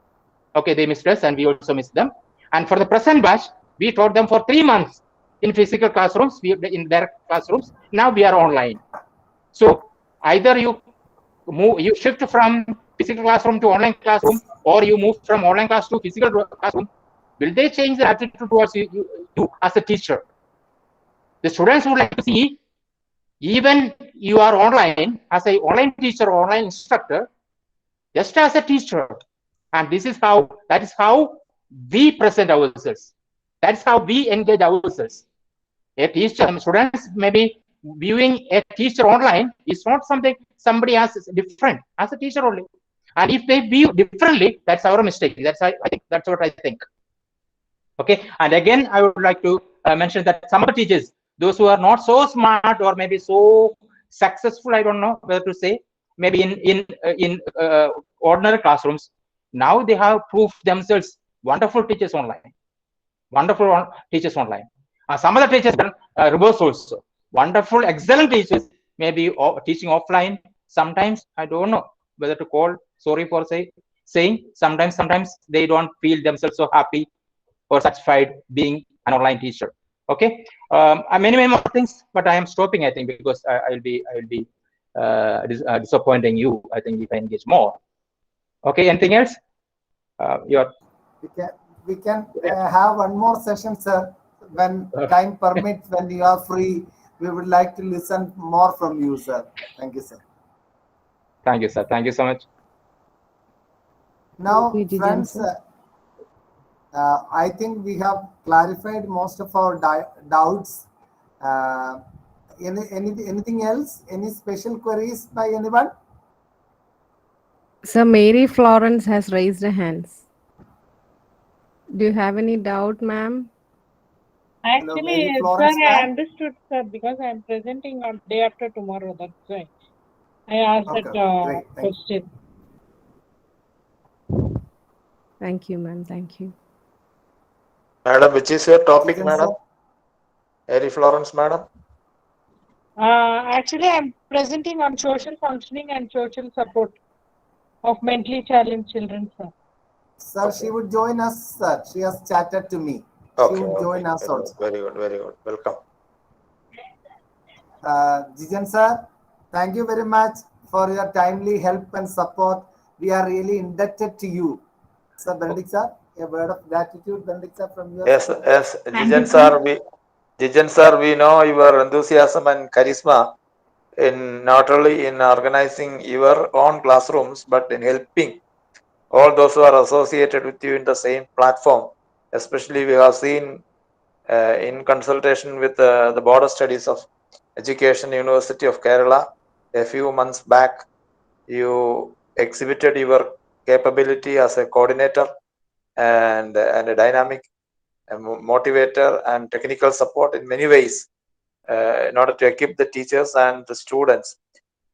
Okay, they missed us and we also missed them. And for the present batch, we taught them for 3 months in physical classrooms, in their classrooms. Now we are online. So either you shift from physical classroom to online classroom, or you move from online class to physical classroom. Will they change their attitude towards you as a teacher? The students would like to see, even you are online, as an online teacher or online instructor, just as a teacher. And that is how we present ourselves. That's how we engage ourselves. A teacher, students maybe viewing a teacher online is not something somebody else is different, as a teacher only. And if they view differently, that's our mistake. I think that's what I think. Okay. And again, I would like to mention that some of the teachers, those who are not so smart or maybe so successful, I don't know whether to say, maybe in ordinary classrooms, now they have proved themselves wonderful teachers online. Wonderful teachers online. Some of the teachers reverse also. Wonderful, excellent teachers, maybe teaching offline. Sometimes I don't know whether to call. Sorry for saying. Sometimes they don't feel themselves so happy or satisfied being an online teacher. Okay. Many more things, but I am stopping. I think because I will be disappointing you. I think if I engage more. Okay. Anything else? We can have one more session, sir. When time permits, when you are free, we would like to listen more from you, sir. Thank you, sir. Thank you, sir. Thank you so much. Now, friends, I think we have clarified most of our doubts. Anything else? Any special queries by anyone? So Mary Florence has raised her hands. Do you have any doubt, ma'am? Actually, sir, I understood, sir, because I am presenting on day after tomorrow. That's why I asked that question. Thank you, ma'am. Thank you. Madam, which is your topic, madam? Mary Florence, madam? Actually, I am presenting on social functioning and social support of mentally challenged children, sir. Sir, she would join us, sir. She has chatted to me. Okay, she would join us also. Very good, very good. Welcome. Jijan sir, thank you very much for your timely help and support. We are really indebted to you. Sir, Benedict sir, a word of gratitude, Benedict sir, from your side. Yes, Jijan sir, we know your enthusiasm and charisma in not only in organizing your own classrooms, but in helping all those who are associated with you in the same platform. Especially we have seen in consultation with the Board of Studies of Education, University of Kerala, a few months back, you exhibited your capability as a coordinator and a dynamic motivator and technical support in many ways in order to equip the teachers and the students,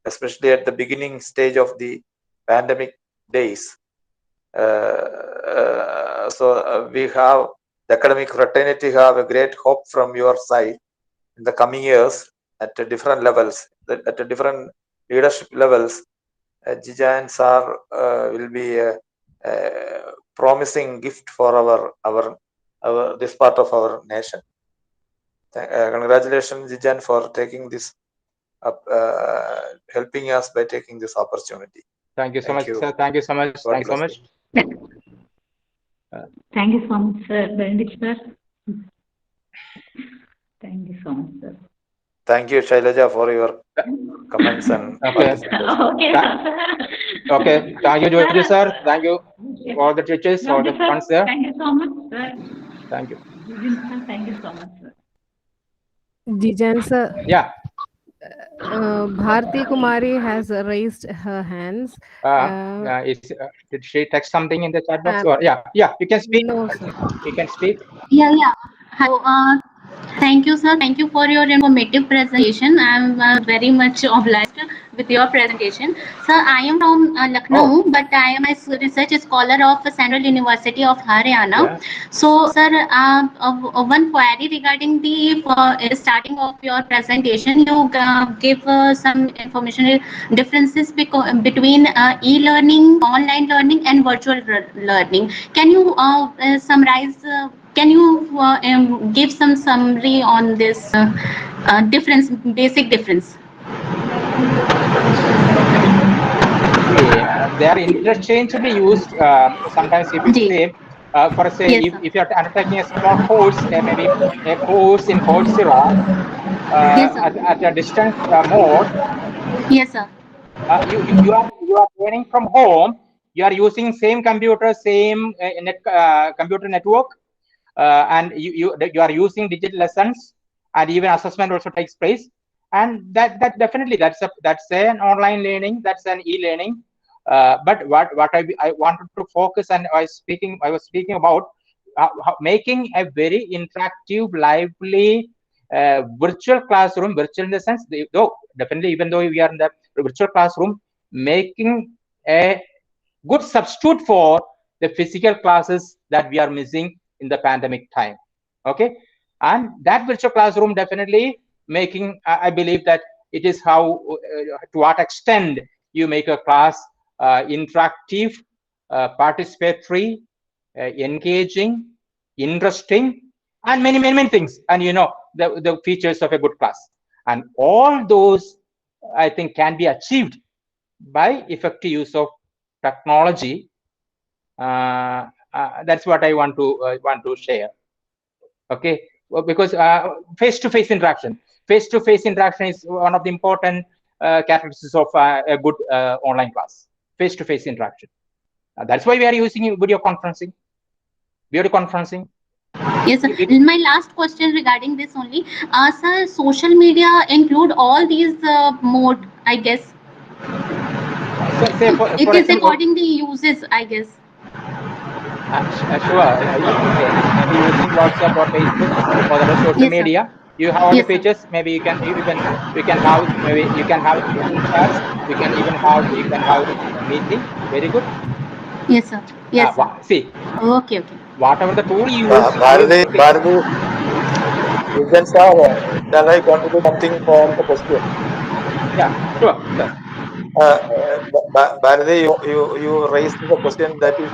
especially at the beginning stage of the pandemic days. So we have the academic fraternity have a great hope from your side in the coming years at different levels, at different leadership levels. Jijan sir will be a promising gift for our this part of our nation. Congratulations, Jijan, for taking this up, helping us by taking this opportunity. Thank you so much, sir. Thank you so much. Thank you so much. Thank you so much, sir. Benedict sir. Thank you so much, sir. Thank you, Shailaja, for your comments and Okay. Thank you, Jojo sir. Thank you, all the teachers, all the friends there. Thank you so much, sir. Thank you. Thank you so much, sir. Jijan sir. Yeah. Bharti Kumari has raised her hands. Did she text something in the chat box? Or yeah, you can speak. No, sir. You can speak. Yeah. Hello. Thank you, sir. Thank you for your informative presentation. I'm very much obliged with your presentation. Sir, I am from Lucknow, but I am a research scholar of Central University of Haryana. Yeah. So, sir, one query regarding the starting of your presentation. You give some information differences between e-learning, online learning, and virtual learning. Can you summarize? Can you give some summary on this difference, basic difference? Yeah, they are interchangeably used. Sometimes if you say, for say, if you are undertaking a small course, maybe a course in Coursera at a distance mode. Yes, sir. You are learning from home. You are using same computer, same computer network. And you are using digital lessons, and even assessment also takes place, and that definitely that's an online learning, that's an e-learning. But what I wanted to focus, and I was speaking about making a very interactive, lively virtual classroom. Virtual in the sense, though definitely, even though we are in the virtual classroom, making a good substitute for the physical classes that we are missing in the pandemic time. Okay, and that virtual classroom definitely making, I believe that it is how, to what extent you make a class interactive, participatory, engaging, interesting, and many things. And the features of a good class, and all those I think can be achieved by effective use of technology. That's what I want to share. Okay, well, because face-to-face interaction is one of the important characteristics of a good online class. Face-to-face interaction. That's why we are using video conferencing. Yes, sir. My last question regarding this only, sir, social media include all these mode, I guess. It is according to uses, I guess. Sure. Maybe using WhatsApp or Facebook or other social media. You have all the features. Maybe you can have Google Chats. You can have meeting. Very good. Yes, sir. Yes, sir. See. Okay. Whatever the tool you use. Bharati, shall I contribute something for the question? Yeah, sure. Bharati, you raised the question, that is,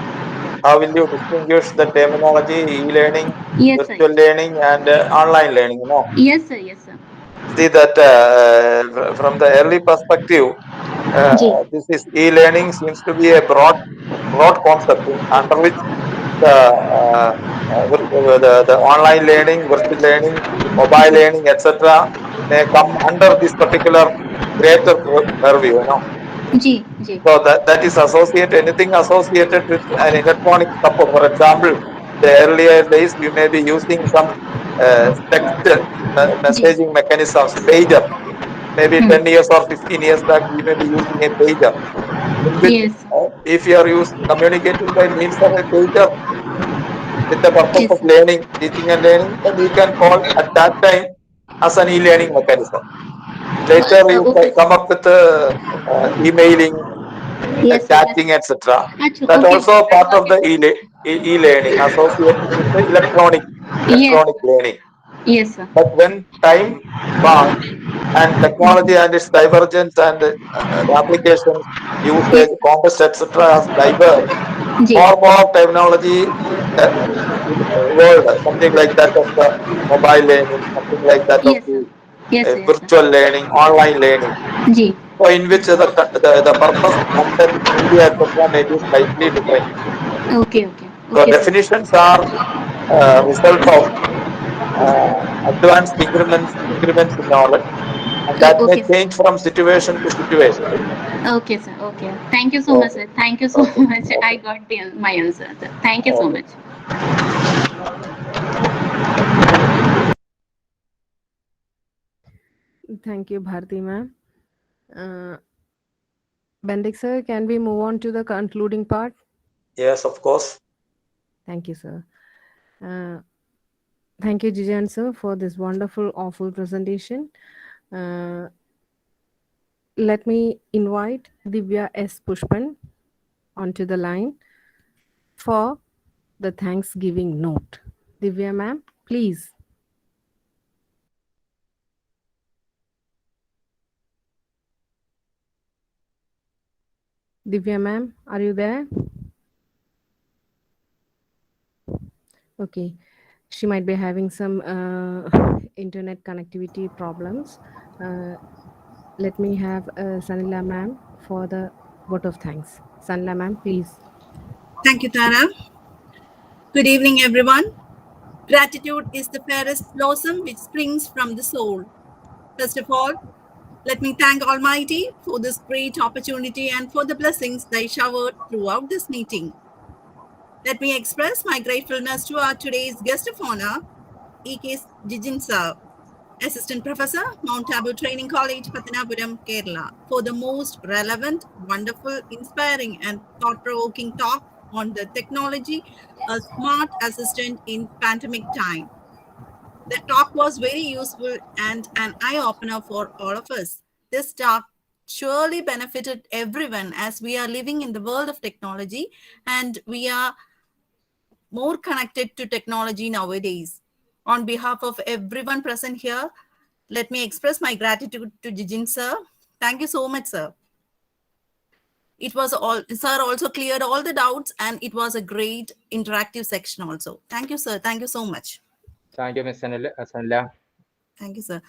how will you distinguish the terminology e-learning, virtual learning, and online learning? Yes, sir. See that from the early perspective, this is e-learning seems to be a broad concept under which the online learning, virtual learning, mobile learning, etc. may come under this particular greater purview. So that is anything associated with an electronic support. For example, the earlier days we may be using some text messaging mechanisms, pager. Maybe 10 years or 15 years back, we may be using a pager. In which, if you are communicating by means of a pager with the purpose of learning, teaching and learning, then you can call at that time as an e-learning mechanism. Later, you come up with emailing, chatting, etc. That also part of the e-learning associated with the electronic learning. Yes, sir. But when time passed and technology and its divergence and the applications, usage, context, etc. has diverged, more terminology evolved, something like that of the mobile learning, something like that of the virtual learning, online learning. So in which the purpose, content, media, etc. may be slightly different. Okay. So definitions are result of advanced increments in knowledge, and that may change from situation to situation. Okay, sir. Okay. Thank you so much, sir. Thank you so much. I got my answer. Thank you so much. Thank you, Bharti ma'am. Bendik sir, can we move on to the concluding part? Yes, of course. Thank you, sir. Thank you, Jijan sir, for this wonderful, awful presentation. Let me invite Divya S. Pushpan onto the line for the Thanksgiving note. Divya ma'am, please. Divya ma'am, are you there? Okay, she might be having some internet connectivity problems. Let me have Sanila ma'am for the vote of thanks. Sanila ma'am, please. Thank you, Tara. Good evening, everyone. Gratitude is the fairest blossom which springs from the soul. First of all, let me thank Almighty for this great opportunity and for the blessings they showered throughout this meeting. Let me express my gratefulness to our today's guest of honor, E.K. Jijin sir, Assistant Professor, Mount Tabu Training College, Pathanapuram, Kerala, for the most relevant, wonderful, inspiring, and thought-provoking talk on the technology, a smart assistant in pandemic time. The talk was very useful and an eye-opener for all of us. This talk surely benefited everyone as we are living in the world of technology and we are more connected to technology nowadays. On behalf of everyone present here, let me express my gratitude to Jijin sir. Thank you so much, sir. It was all, sir also cleared all the doubts and it was a great interactive section also. Thank you, sir. Thank you so much. Thank you, Ms. Sanila. Thank you, sir.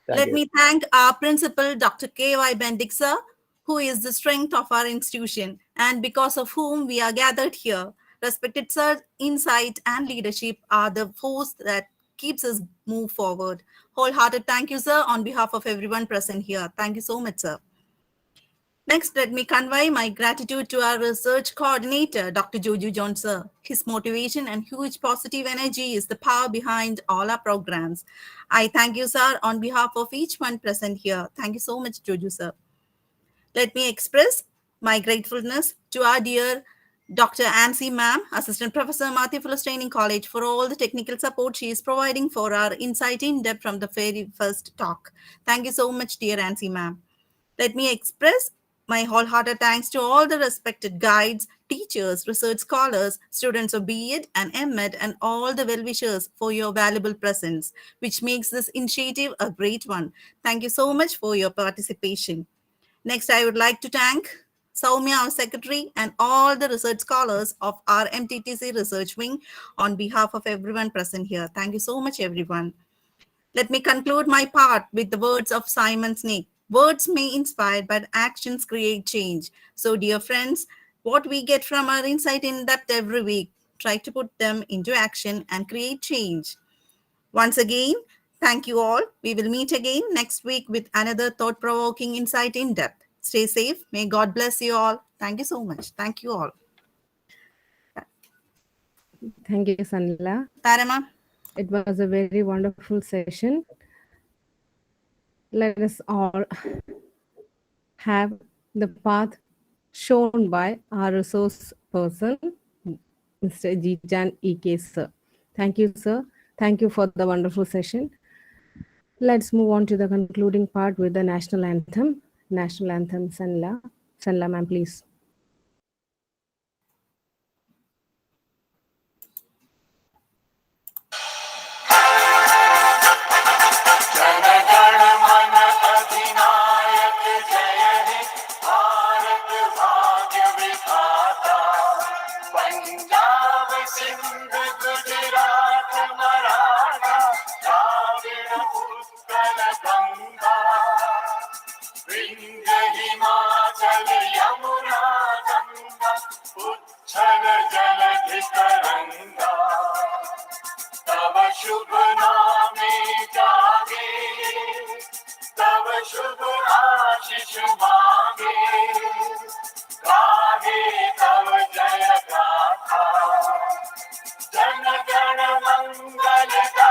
Thank Let you. me thank our principal, Dr. K.Y. Bendick, sir, who is the strength of our institution and because of whom we are gathered here. Respected sir, insight and leadership are the force that keeps us move forward. Wholehearted thank you, sir, on behalf of everyone present here. Thank you so much, sir. Next, let me convey my gratitude to our research coordinator, Dr. Joju John, sir. His motivation and huge positive energy is the power behind all our programs. I thank you, sir, on behalf of each one present here. Thank you so much, Joju, sir. Let me express my gratefulness to our dear Dr. Ansi ma'am, Assistant Professor, Matthew Phillips Training College, for all the technical support she is providing for our insight in depth from the very first talk. Thank you so much, dear Ansi ma'am. Let me express my wholehearted thanks to all the respected guides, teachers, research scholars, students of B.Ed and M.Ed, and all the well-wishers for your valuable presence, which makes this initiative a great one. Thank you so much for your participation. Next, I would like to thank Soumya, our secretary, and all the research scholars of our MTTC research wing on behalf of everyone present here. Thank you so much, everyone. Let me conclude my part with the words of Simon Sinek. Words may inspire, but actions create change. So, dear friends, what we get from our insight in depth every week, try to put them into action and create change. Once again, thank you all. We will meet again next week with another thought-provoking insight in depth. Stay safe. May God bless you all. Thank you so much. Thank you all. Thank you, Sanila. Tarama. It was a very wonderful session. Let us all have the path shown by our resource person, Mr. Jijan E.K. sir. Thank you, sir. Thank you for the wonderful session. Let's move on to the concluding part with the national anthem. National anthem, Sanla. Sanla, ma'am, please. शुभ नामे जागे, तब शुभ आशीष मांगे, गाहे तब जय गाथा। जन गण मंगलदायक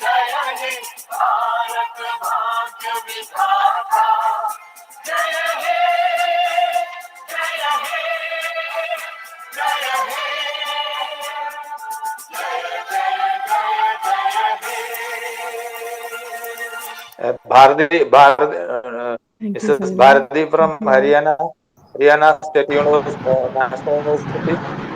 जय हे भारत भाग्य विधाता। जय हे जय हे जय हे Mrs. Bharati from Haryana State University, National University.